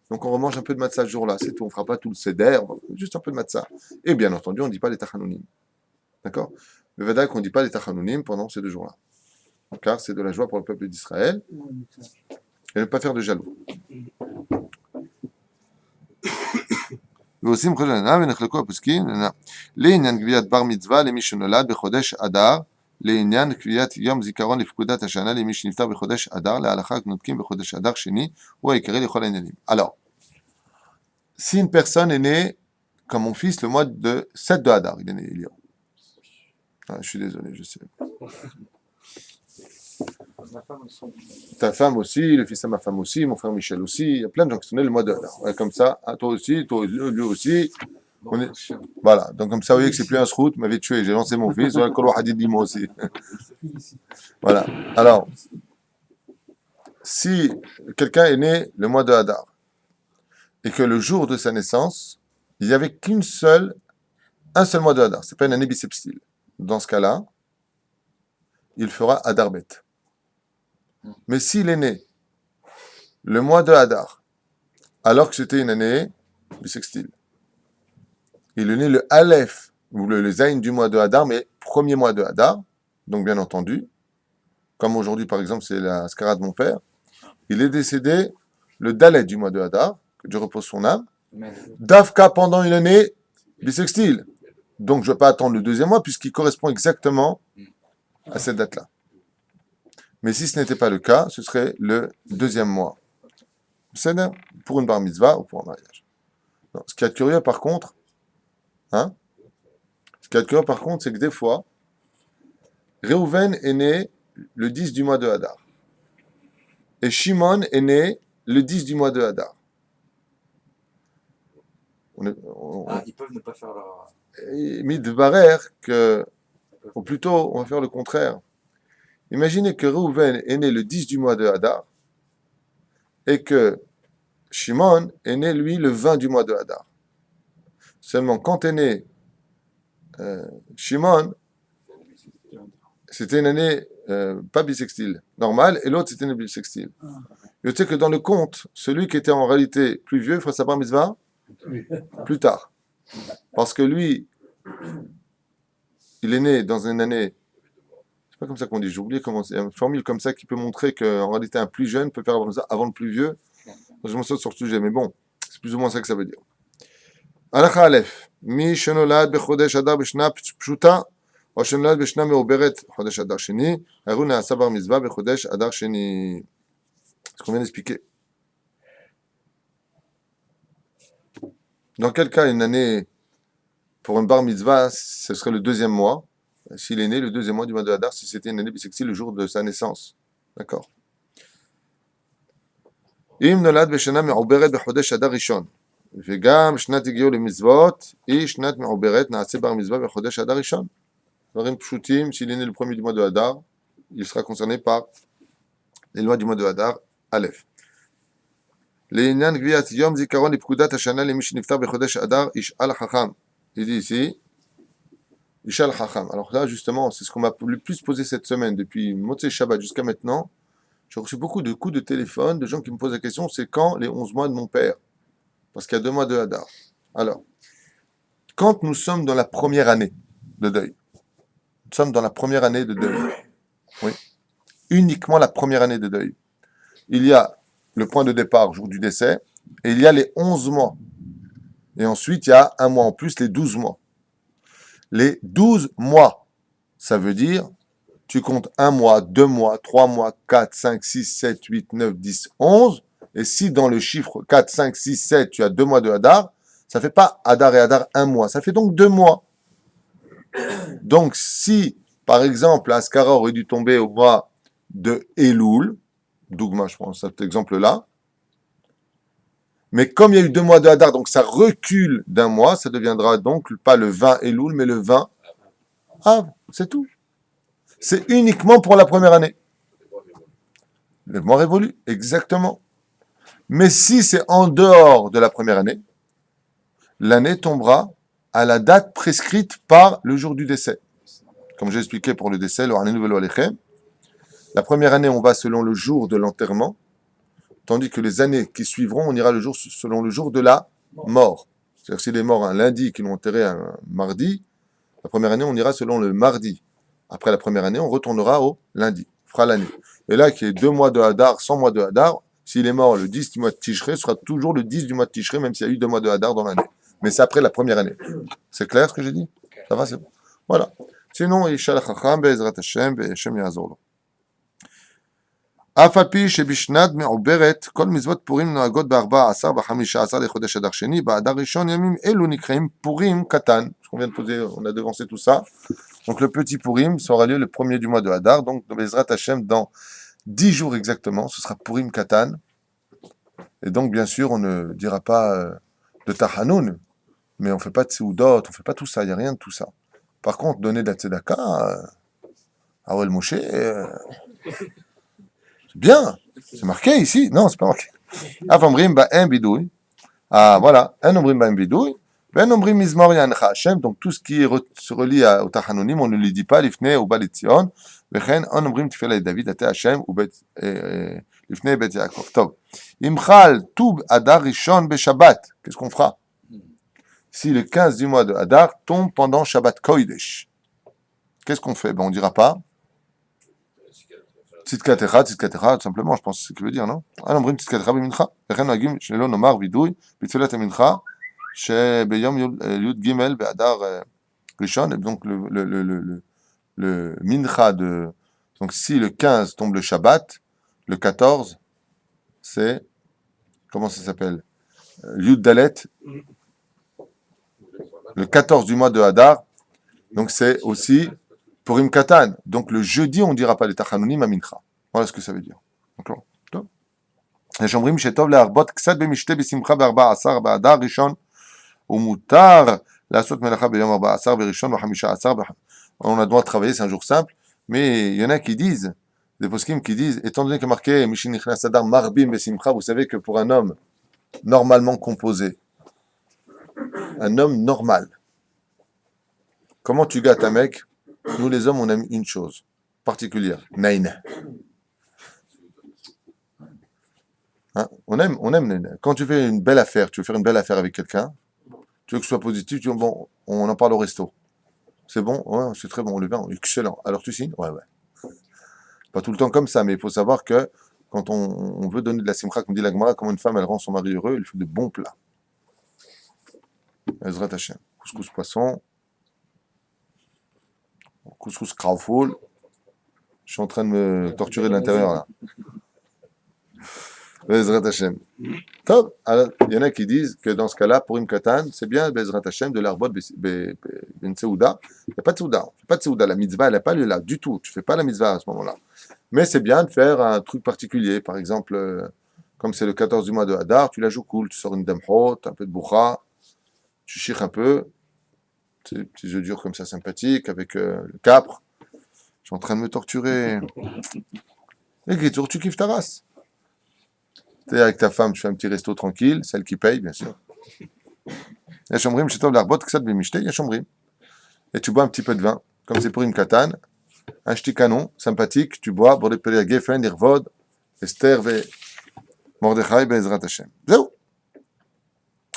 Donc on remange un peu de matzah ce jour-là, c'est tout. On ne fera pas tout le seder, juste un peu de matzah. Et bien entendu, on ne dit pas les tachanounim. D'accord? Le Veda qu'on ne dit pas les tachanounim pendant ces 2 jours-là. Car c'est de la joie pour le peuple d'Israël. Et ne pas faire de jaloux. ועושים חודש ענב ונחלקו הפוסקים לעניין קביעת בר מצווה למי שנולד בחודש אדר, לעניין קביעת יום זיכרון לפקודת השנה למי שנפטר בחודש אדר, להלכה נותקים בחודש אדר שני, הוא העיקרי לכל העניינים. Alors, si une personne est née, comme mon fils, le mois de 7 de Hadar, il est né, Eliyahu. Ah, je suis désolé, je sais. Ta femme aussi, le fils de ma femme aussi, mon frère Michel aussi, il y a plein de gens qui sont nés le mois de Hadar. Ouais, comme ça, toi aussi, lui aussi. Voilà, donc comme ça, vous voyez que c'est plus un srout, m'avait tué, j'ai lancé mon fils, moi aussi. Voilà, alors, si quelqu'un est né le mois de Hadar, et que le jour de sa naissance, il n'y avait un seul mois de Hadar, c'est pas une année bissextile. Dans ce cas-là, il fera Hadar Bet. Mais s'il est né le mois de Hadar, alors que c'était une année bissextile, il est né le Aleph, ou le Zayin du mois de Hadar, mais premier mois de Hadar, donc bien entendu, comme aujourd'hui par exemple c'est la Skara de mon père, il est décédé le Dalet du mois de Hadar, que Dieu repose son âme, Dafka pendant une année bissextile. Donc je ne vais pas attendre le 2e mois, puisqu'il correspond exactement à cette date-là. Mais si ce n'était pas le cas, ce serait le 2e mois. C'est pour une bar mitzvah ou pour un mariage. Non, ce qui est curieux par contre, c'est que des fois, Réhouven est né le 10 du mois de Hadar. Et Shimon est né le 10 du mois de Hadar. Ils peuvent ne pas faire leur... Midbarer que, ou plutôt, on va faire le contraire. Imaginez que Reuven est né le 10 du mois de Hadar et que Shimon est né, lui, le 20 du mois de Hadar. Seulement, quand est né Shimon, c'était une année pas bissextile, normale, et l'autre, c'était une année bissextile. Je sais que dans le conte, celui qui était en réalité plus vieux, il fera sa bar mitzvah plus tard. Parce que lui, il est né dans une année, c'est pas comme ça qu'on dit, j'ai oublié comment c'est, une formule comme ça qui peut montrer qu'en réalité un plus jeune peut faire ça avant le plus vieux. Je m'en saute sur le sujet, mais bon, c'est plus ou moins ça que ça veut dire. Halakha Aleph, Mi shenolad bechodesh adar b'shna pshuta, או שנולד בשנה מעוברת חודש אדר שני, הראו נעשה בר מצווה בחודש אדר שני. Ce qu'on vient d'expliquer. Dans quel cas une année pour un bar mitzvah, ce serait le deuxième mois, s'il est né le deuxième mois du mois de Hadar, si c'était une année bissextile le jour de sa naissance. D'accord. אם נולד בשנה מעוברת בחודש אדר ראשון, וגם שנת הגיעו למצוות, היא שנת מעוברת, נעשה בר מצווה בחודש אדר ראשון. Varim Pshutim, s'il est né le premier du mois de Hadar, il sera concerné par les lois du mois de Hadar, Aleph. לעניין גביית יום זיכרון לפקודת השנה למי שנפטר בחודש אדר, ישאל החכם. Il dit ici, ישאל החכם. Alors là, justement, c'est ce qu'on m'a le plus posé cette semaine, depuis Motzei Shabbat jusqu'à maintenant. J'ai reçu beaucoup de coups de téléphone de gens qui me posent la question, c'est quand les 11 mois de mon père? Parce qu'il y a 2 mois de Hadar. Alors, quand nous sommes dans la première année de deuil, nous sommes dans la première année de deuil. Oui. Uniquement la première année de deuil. Il y a le point de départ, jour du décès, et il y a les 11 mois. Et ensuite, il y a un mois en plus, les 12 mois. Les 12 mois, ça veut dire, tu comptes 1 mois, 2 mois, 3 mois, 4, 5, 6, 7, 8, 9, 10, 11. Et si dans le chiffre 4, 5, 6, 7, tu as 2 mois de Hadar, ça ne fait pas Hadar et Hadar 1 mois. Ça fait donc 2 mois. Donc, si, par exemple, Ascara aurait dû tomber au mois de Elul, Dougma, je prends cet exemple-là, mais comme il y a eu 2 mois de Hadar, donc ça recule d'1 mois, ça deviendra donc pas le 20 Elul, mais le 20 Av, c'est tout. C'est uniquement pour la première année. Le mois révolu, exactement. Mais si c'est en dehors de la première année, l'année tombera à la date prescrite par le jour du décès. Comme j'ai expliqué pour le décès, la première année, on va selon le jour de l'enterrement, tandis que les années qui suivront, on ira selon le jour de la mort. C'est-à-dire s'il est mort un lundi, qu'ils l'ont enterré un mardi, la première année, on ira selon le mardi. Après la première année, on retournera au lundi, on fera l'année. Et là, qu'il y ait 2 mois de Hadar, 100 mois de Hadar, s'il est mort le 10 du mois de Tishré, ce sera toujours le 10 du mois de Tishré, même s'il y a eu 2 mois de Hadar dans l'année. Mais c'est après la première année. C'est clair ce que j'ai dit? Ça va, c'est bon. Voilà. Sinon, Ishal Chacham, Be'ezrat Hashem, Be'Hashem Yazor lo. אף על פי שבשנת מעוברת כל מצוות פורים נוהגות ב-14 ב-15 לחודש אדר שני, באדר ראשון ימים אלו נקראים פורים קטן. On vient de poser, on a devancé tout ça. Donc le petit Purim sera lieu le premier du mois de Hadar, donc Be'ezrat Hashem dans 10 jours exactement, ce sera Purim Katan. Et donc bien sûr on ne dira pas de Tachanoun, mais on ne fait pas de Seudot, on ne fait pas tout ça, il n'y a rien de tout ça. Par contre, donner de la Tzedaka à Oel Moshe, c'est bien, c'est marqué ici, non, c'est pas marqué. Avamrim ba'em bidouy, ah voilà, un omrim ba'em bidouy, ben omrim mizmor yancha Hashem, donc tout ce qui se relie au Tachanonim, on ne le dit pas, l'ifne ou balitzion, vechen, un omrim tifela et David, ate Hashem, ou l'ifne bet Yaakov. Tov. Imchal tub adar rishon be Shabbat, qu'est-ce qu'on fera? Si le 15 du mois de Hadar tombe pendant Shabbat Kodesh, qu'est-ce qu'on fait? Ben on ne dira pas Tzidkatecha, tout simplement, je pense que c'est ce qu'il veut dire, non? Ah, on Tzidkatecha b'mincha. Vechen nagim shelo nomar vidui b'tfilat mincha shebeyom yud gimel be'adar rishon. Et donc le mincha de, donc si le 15 tombe le Shabbat, le 14 c'est, comment ça s'appelle? Yud Dalet. Le 14 du mois de Hadar, donc c'est aussi Purim Katan. Donc le jeudi, on ne dira pas les Tachanonim à Mincha. Voilà ce que ça veut dire. D'accord? יש אומרים שטוב להרבות קצת במשתה בשמחה ב-14 באדר ראשון, ומותר לעשות מלאכה ביום 14 וראשון ב-15. On a le droit de travailler, c'est un jour simple, mais il y en a qui disent des poskim qui disent, étant donné que marqué Mishin Nichnas Adar Marbim Besimcha, vous savez que pour un homme normalement composé, un homme normal, comment tu gâtes un mec? Nous les hommes, on aime une chose particulière, Nain. Hein, on aime. Nain. Quand tu fais une belle affaire, tu veux faire une belle affaire avec quelqu'un, tu veux que ce soit positif, tu dis bon, on en parle au resto. C'est bon? Ouais, c'est très bon, le vin, excellent. Alors tu signes? Ouais. Pas tout le temps comme ça, mais il faut savoir que quand on veut donner de la simcha, comme dit la Gemara, comment une femme elle rend son mari heureux, il fait de bons plats. Ezrat Hashem. Couscous poisson, couscous krafoul. Je suis en train de me torturer de l'intérieur là. Bezrat Hashem. Top. Alors, il y en a qui disent que dans ce cas-là, pour une katan, c'est bien Bezrat Hashem de l'arbot ben Seouda. Il n'y a pas de Seouda. On fait pas de Seouda. La mitzvah, elle n'a pas lieu là du tout. Tu fais pas la mitzvah à ce moment-là. Mais c'est bien de faire un truc particulier. Par exemple, comme c'est le 14 du mois de Hadar, tu la joues cool. Tu sors une damhot, un peu de boucha, tu chires un peu. Des petits œufs durs comme ça, sympathiques, avec le capre. Je suis en train de me torturer. Écriture, tu kiffes ta race. Tu es avec ta femme, tu fais un petit resto tranquille, celle qui paye, bien sûr. Yashomrim, chez toi, l'arbot, que ça devait micheter, Yashomrim. Et tu bois un petit peu de vin, comme c'est pour une katane, un ch'ti canon, sympathique, tu bois, pour les périr Geffen, Irvod, Esther, Mordechai, Bezrat Hashem. Zéou.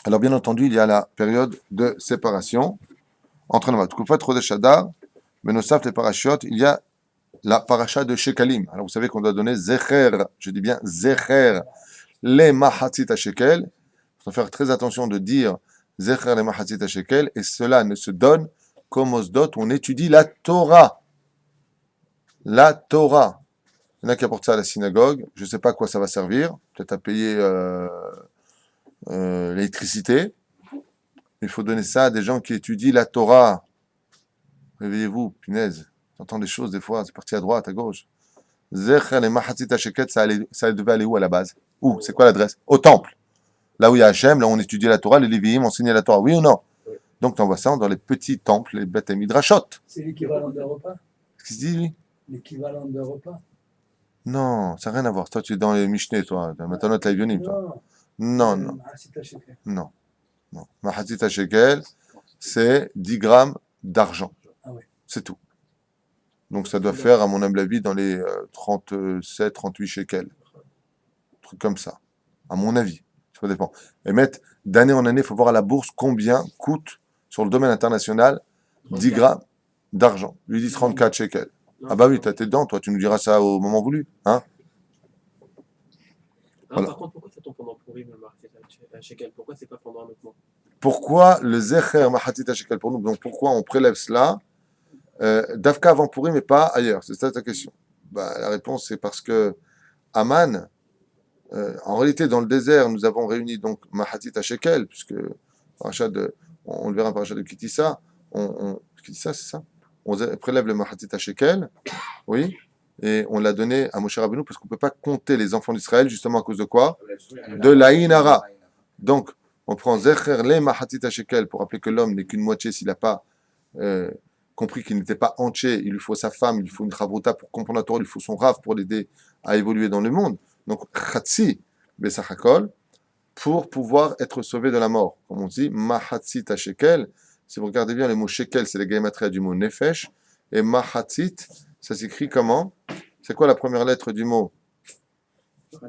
Alors, bien entendu, il y a la période de séparation entre les mains. Koufat Chodesh Adar, Benosaf, les parachutes, il y a la paracha de Shekalim. Alors, vous savez qu'on doit donner Zecher, je dis bien Zecher, les Mahatzit à Shekel. Il faut faire très attention de dire Zecher les Mahatzit à Shekel, et cela ne se donne qu'au Mosdot où on étudie la Torah. La Torah. Il y en a qui apportent ça à la synagogue. Je ne sais pas à quoi ça va servir. Peut-être à payer l'électricité. Il faut donner ça à des gens qui étudient la Torah. Réveillez-vous, punaise. J'entends des choses des fois, c'est parti à droite, à gauche. Zecher les Mahatzit à Shekel, ça devait aller où à la base? Où? C'est quoi l'adresse? Au temple. Là où il y a Hachem, là où on étudiait la Torah, les Lévi'im enseignaient la Torah. Oui ou non? Oui. Donc tu envoies ça dans les petits temples, les Beth Midrashot. C'est l'équivalent d'un repas? Qu'est-ce qu'il dit, lui? L'équivalent d'un repas? Non, ça n'a rien à voir. Toi, tu es dans les Mishneh, toi. Dans Matanot Laïvionim, toi. Non, Non. Mahatzit HaShekel. Non. Mahatzit HaShekel, c'est 10 grammes d'argent. Ah oui. C'est tout. Donc ça doit faire, à mon humble avis, dans les 37, 38 shekels. Un truc comme ça. À mon avis. Ça dépend. Et mettre d'année en année, il faut voir à la bourse combien coûte, sur le domaine international, 10 grammes d'argent. Lui dit 34 shekels. Ah bah oui, t'as tes dedans, toi, tu nous diras ça au moment voulu. Hein? Voilà. Par contre, pourquoi ça tombe pendant Purim, le Mahatzit HaShekel? Pourquoi c'est pas pendant un autre mois? Pourquoi le Zecher Mahatzit HaShekel pour nous? Donc pourquoi on prélève cela Dafka avant Purim mais pas ailleurs? C'est ça ta question. Bah, la réponse c'est parce que Aman, en réalité dans le désert nous avons réuni donc Mahatzit HaShekel, puisque on le verra par de Kitissa, Kitissa c'est ça? On prélève le Mahatzit HaShekel, oui, et on l'a donné à Moshe Rabbeinu parce qu'on ne peut pas compter les enfants d'Israël justement à cause de quoi? De l'Aïnara. Donc on prend Zecher le Mahatzit HaShekel pour rappeler que l'homme n'est qu'une moitié s'il n'a pas compris qu'il n'était pas entier, il lui faut sa femme, il lui faut une chavruta pour comprendre la Torah, il lui faut son rav pour l'aider à évoluer dans le monde. Donc, chatsi besachakol, pour pouvoir être sauvé de la mort. Comme on dit, mahatzit shekel. Si vous regardez bien, le mot shekel, c'est la gematria du mot nefesh, et mahatzit, ça s'écrit comment? C'est quoi la première lettre du mot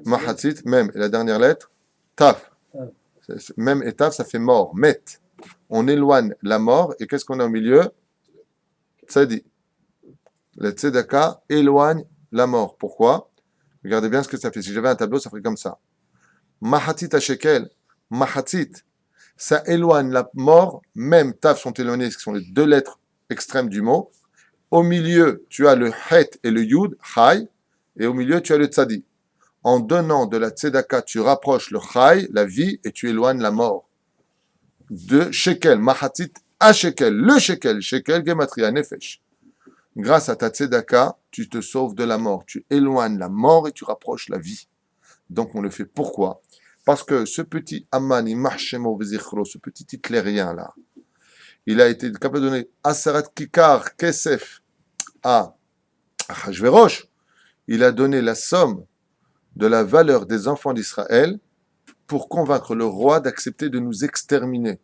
mahatzit? Même, et la dernière lettre? Taf. Même et taf, ça fait mort, met. On éloigne la mort, et qu'est-ce qu'on a au milieu? Tzadi. Le tzedaka éloigne la mort. Pourquoi? Regardez bien ce que ça fait. Si j'avais un tableau, ça ferait comme ça. Mahatzit HaShekel, Mahatzit, ça éloigne la mort, même Taf sont éloignés, ce qui sont les deux lettres extrêmes du mot. Au milieu, tu as le Het et le Yud, Chai, et au milieu, tu as le Tzadi. En donnant de la tzedaka, tu rapproches le Chai, la vie, et tu éloignes la mort. De Shekel, Mahatzit HaShekel, le Shekel, Shekel, Gematria, Nefesh. Grâce à ta tzedaka, tu te sauves de la mort. Tu éloignes la mort et tu rapproches la vie. Donc on le fait pourquoi? Parce que ce petit Amani Mahshemo Vezichro, ce petit hitlérien là, il a été capable de donner Asarat Kikar Kesef à Hachvérosh. il a donné la somme de la valeur des enfants d'Israël pour convaincre le roi d'accepter de nous exterminer.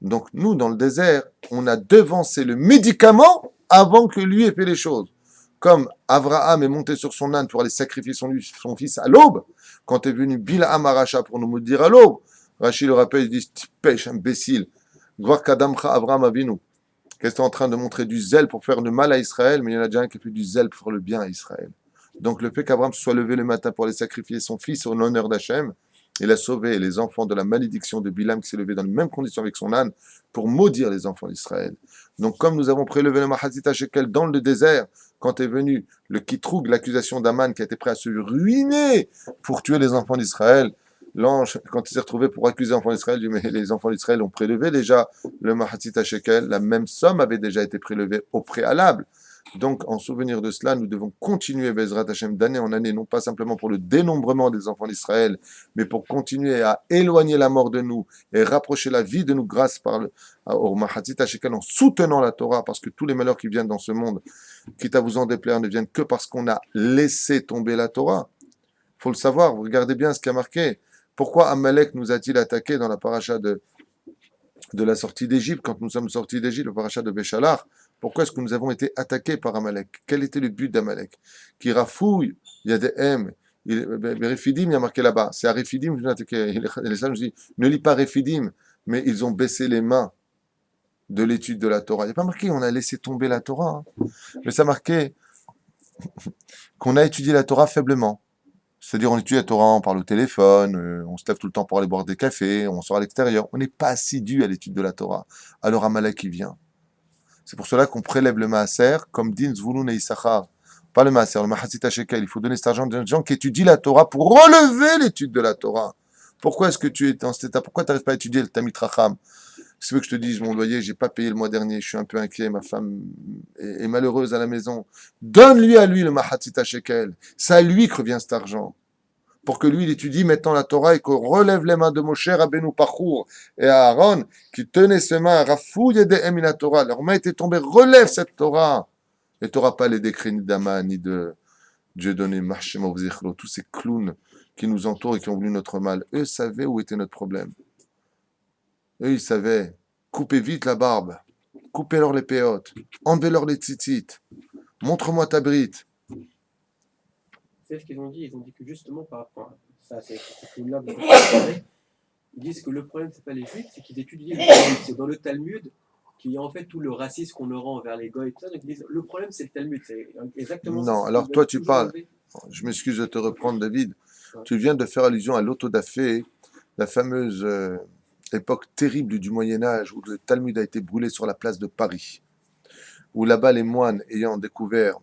Donc nous, dans le désert, on a devancé le médicament avant que lui ait fait les choses. Comme Abraham est monté sur son âne pour aller sacrifier son fils à l'aube, quand est venu Bilham Aracha pour nous maudire à l'aube, Rachid le rappelle, il dit, pêche, imbécile, Gvar Kadamcha Abraham Avinu. Qu'est-ce que tu es en train de montrer du zèle pour faire le mal à Israël, mais il y en a déjà un qui a fait du zèle pour faire le bien à Israël. Donc le fait qu'Abraham se soit levé le matin pour aller sacrifier son fils en l'honneur d'Hachem, il a sauvé les enfants de la malédiction de Bilam qui s'est levé dans les mêmes conditions avec son âne pour maudire les enfants d'Israël. Donc comme nous avons prélevé le Mahazit Shekel dans le désert, quand est venu le Kitroug, l'accusation d'Aman qui était prêt à se ruiner pour tuer les enfants d'Israël, l'ange, quand il s'est retrouvé pour accuser les enfants d'Israël, il dit mais les enfants d'Israël ont prélevé déjà le Mahazit Shekel, la même somme avait déjà été prélevée au préalable. Donc, en souvenir de cela, nous devons continuer, Bezrat Hashem, d'année en année, non pas simplement pour le dénombrement des enfants d'Israël, mais pour continuer à éloigner la mort de nous et rapprocher la vie de nous grâce au Mahatzit HaShekel en soutenant la Torah, parce que tous les malheurs qui viennent dans ce monde, quitte à vous en déplaire, ne viennent que parce qu'on a laissé tomber la Torah. Il faut le savoir, vous regardez bien ce qui a marqué. Pourquoi Amalek nous a-t-il attaqué dans la paracha de la sortie d'Égypte, quand nous sommes sortis d'Égypte, le paracha de Béchalar? Pourquoi est-ce que nous avons été attaqués par Amalek? Quel était le but d'Amalek? Qui rafouille, il y a des M. Réfidim, il y a marqué là-bas. C'est à Réfidim que je nous ai attaqué. Les sages nous disent, ne lis pas Réfidim, mais ils ont baissé les mains de l'étude de la Torah. Il n'y a pas marqué, on a laissé tomber la Torah. Hein. Mais ça a marqué qu'on a étudié la Torah faiblement. C'est-à-dire, on étudie la Torah, on parle au téléphone, on se lève tout le temps pour aller boire des cafés, on sort à l'extérieur. On n'est pas assidu à l'étude de la Torah. Alors Amalek, il vient. C'est pour cela qu'on prélève le maaser comme Din, Zvulun et Issachar. Pas le maaser, le Mahatzit HaShekel. Il faut donner cet argent à des gens qui étudient la Torah pour relever l'étude de la Torah. Pourquoi est-ce que tu es dans cet état? Pourquoi tu n'arrives pas à étudier le Tamit Racham? Si tu veux que je te dise, mon loyer, j'ai pas payé le mois dernier, je suis un peu inquiet, ma femme est malheureuse à la maison. Donne-lui à lui le Mahatzit HaShekel. C'est à lui que revient cet argent. Pour que lui, il étudie maintenant la Torah et qu'on relève les mains de Moshe, Rabbeinu Pachour et Aaron, qui tenaient ses mains, Rafouille et des la Torah. Leurs mains étaient tombées, relève cette Torah. Et tu n'auras pas les décrets ni d'Aman, ni de Dieudonné, Marshemov Zichlo, tous ces clowns qui nous entourent et qui ont voulu notre mal. Eux savaient où était notre problème. Eux, ils savaient. Coupez vite la barbe. Coupez-leur les péotes. Enlevez-leur les tzitzit. Montre-moi ta brite. C'est ce qu'ils ont dit. Ils ont dit que justement, par rapport à ça, c'est là ils disent que le problème, c'est pas les Juifs, c'est qu'ils étudient le Talmud. C'est dans le Talmud qu'il y a en fait tout le racisme qu'on aura envers les Goïs et tout ça. Donc ils disent, le problème, c'est le Talmud. C'est exactement ça. Non, alors toi, tu parles. Je m'excuse de te reprendre, David. Ouais. Tu viens de faire allusion à l'autodafé, la fameuse époque terrible du Moyen-Âge où le Talmud a été brûlé sur la place de Paris. Où là-bas, les moines ayant découvert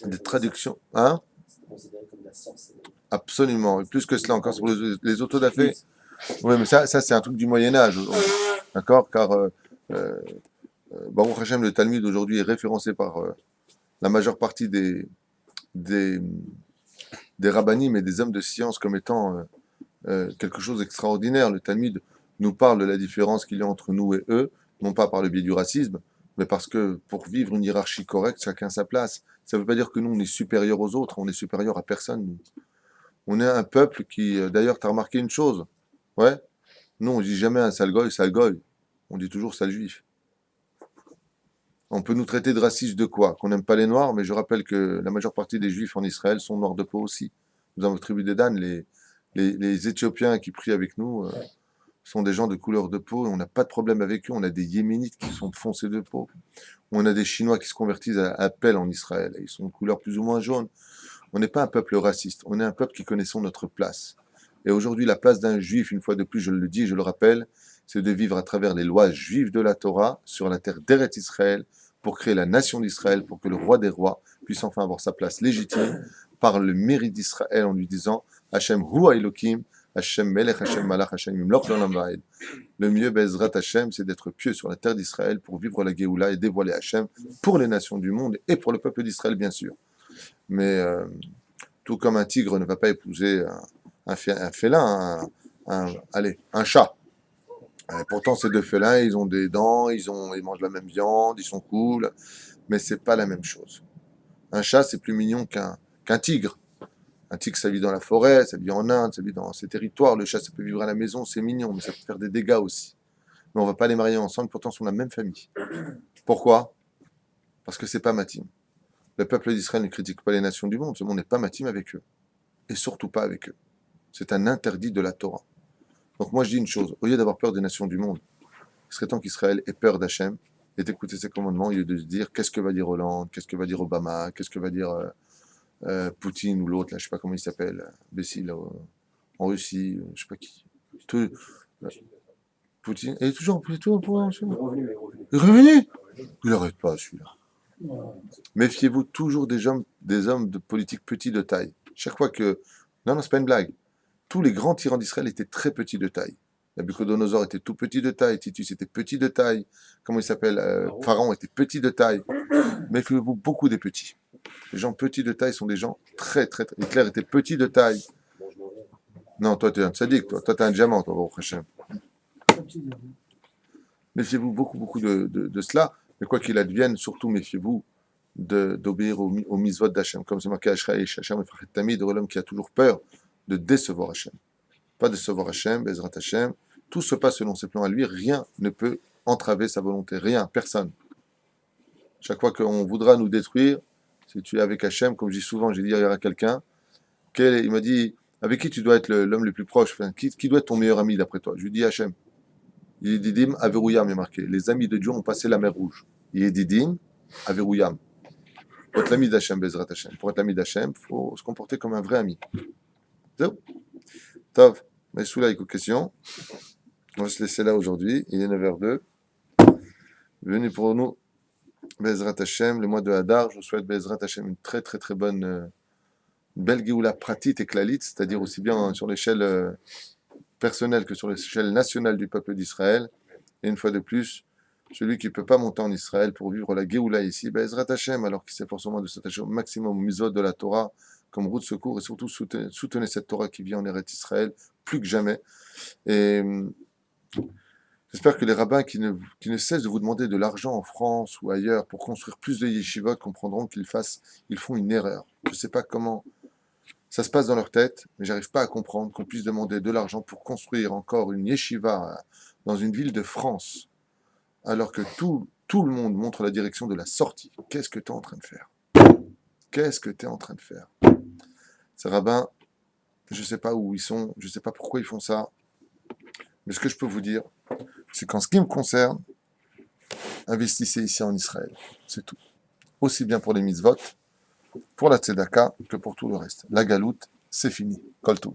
des traductions. Hein? Considéré comme la sorcellerie. Absolument. Et plus que cela encore, c'est pour les autodafés. Oui, mais ça c'est un truc du Moyen-Âge. D'accord? Car Baruch Hashem, le Talmud aujourd'hui est référencé par la majeure partie des rabbinim et des hommes de science comme étant quelque chose d'extraordinaire. Le Talmud nous parle de la différence qu'il y a entre nous et eux, non pas par le biais du racisme, mais parce que pour vivre une hiérarchie correcte, chacun sa place. Ça ne veut pas dire que nous, on est supérieur aux autres, on est supérieur à personne. Nous. On est un peuple qui, d'ailleurs, tu as remarqué une chose, ouais? Nous, on ne dit jamais un sale goy, on dit toujours sale juif. On peut nous traiter de racistes de quoi? Qu'on n'aime pas les noirs, mais je rappelle que la majeure partie des juifs en Israël sont noirs de peau aussi. Nous avons la tribu des Dan, les Éthiopiens qui prient avec nous sont des gens de couleur de peau, et on n'a pas de problème avec eux. On a des Yéménites qui sont foncés de peau. On a des Chinois qui se convertissent à Pelle en Israël, et ils sont de couleur plus ou moins jaune. On n'est pas un peuple raciste, on est un peuple qui connaissons notre place. Et aujourd'hui, la place d'un juif, une fois de plus, je le dis et je le rappelle, c'est de vivre à travers les lois juives de la Torah sur la terre d'Eretz Israël, pour créer la nation d'Israël, pour que le roi des rois puisse enfin avoir sa place légitime par le mérite d'Israël en lui disant Hashem Hu Elokim, Hashem Melech, Hashem Malach, Hashem Imloch L'Olam Va'ed. Le mieux, Bezrat Hashem, c'est d'être pieux sur la terre d'Israël pour vivre la Géoula et dévoiler Hashem pour les nations du monde et pour le peuple d'Israël, bien sûr. Mais tout comme un tigre ne va pas épouser un félin, un chat. Et pourtant, ces deux félins, ils ont des dents, ils mangent la même viande, ils sont cool, mais c'est pas la même chose. Un chat, c'est plus mignon qu'un tigre. Un tigre, ça vit dans la forêt, ça vit en Inde, ça vit dans ses territoires. Le chat, ça peut vivre à la maison, c'est mignon, mais ça peut faire des dégâts aussi. Mais on ne va pas les marier ensemble, pourtant ils sont la même famille. Pourquoi? Parce que c'est pas matim. Le peuple d'Israël ne critique pas les nations du monde, ce monde n'est pas matim avec eux. Et surtout pas avec eux. C'est un interdit de la Torah. Donc moi je dis une chose, au lieu d'avoir peur des nations du monde, il serait temps qu'Israël ait peur d'Hachem et d'écouter ses commandements, au lieu de se dire qu'est-ce que va dire Hollande, qu'est-ce que va dire Obama, qu'est-ce que va dire Poutine ou l'autre, là, je sais pas comment il s'appelle, Bessil, en Russie, je sais pas qui. Tout, Poutine, et toujours, Il est revenu, il est revenu. Il n'arrête pas celui-là. Ouais. Méfiez-vous toujours des hommes de politique petits de taille. Chaque fois que... Non, c'est pas une blague. Tous les grands tyrans d'Israël étaient très petits de taille. Nabucodonosor était tout petit de taille, Titus était petit de taille, comment il s'appelle Pharaon était petit de taille. Méfiez-vous beaucoup des petits. Les gens petits de taille sont des gens très, très... Hitler était petit de taille. Non, toi, tu es un tzaddik, toi. Toi, tu es un diamant, toi, Baruch Hashem. Méfiez-vous beaucoup de cela. Mais quoi qu'il advienne, surtout méfiez-vous d'obéir au mitzvot d'Hachem. Comme c'est marqué Ashraïch, Hachem et Fachet Tamid, l'homme qui a toujours peur de décevoir Hachem. Pas décevoir Hachem, Bezrat Hachem. Tout se passe selon ses plans à lui. Rien ne peut entraver sa volonté. Rien, personne. Chaque fois qu'on voudra nous détruire, si tu es avec Hachem, comme je dis souvent, j'ai dit hier à quelqu'un, il m'a dit, avec qui tu dois être l'homme le plus proche, enfin, qui doit être ton meilleur ami d'après toi? Je lui dis Hachem. Yedidim Averouyam est marqué. Les amis de Dieu ont passé la mer Rouge. Yedidim Averouyam. Pour être l'ami d'Hachem, Bezrat Hachem. Pour être l'ami d'Hachem, il faut se comporter comme un vrai ami. C'est tout. Tov. Mais sous là, il y a une question. On va se laisser là aujourd'hui. Il est 9h02. Venez pour nous, Bezrat Hachem, le mois de Hadar. Je vous souhaite, Bezrat Hachem, une très très très bonne, une belle Géoula pratique et klalit, c'est-à-dire aussi bien sur l'échelle personnelle que sur l'échelle nationale du peuple d'Israël. Et une fois de plus, celui qui ne peut pas monter en Israël pour vivre la Géoula ici, Bezrat Hachem, alors qu'il s'efforce au moins de s'attacher au maximum au mitzvot de la Torah comme route de secours, et surtout soutenez cette Torah qui vit en Eretz Israël plus que jamais. Et j'espère que les rabbins qui ne cessent de vous demander de l'argent en France ou ailleurs pour construire plus de yeshivot comprendront qu'ils font une erreur. Je ne sais pas comment ça se passe dans leur tête, mais j'arrive pas à comprendre qu'on puisse demander de l'argent pour construire encore une yeshiva dans une ville de France, alors que tout le monde montre la direction de la sortie. Qu'est-ce que tu es en train de faire? Qu'est-ce que tu es en train de faire? Ces rabbins, je ne sais pas où ils sont, je ne sais pas pourquoi ils font ça, mais ce que je peux vous dire, c'est qu'en ce qui me concerne, investissez ici en Israël, c'est tout. Aussi bien pour les mitzvot, pour la tzedaka, que pour tout le reste. La galoute, c'est fini. Kol Tov.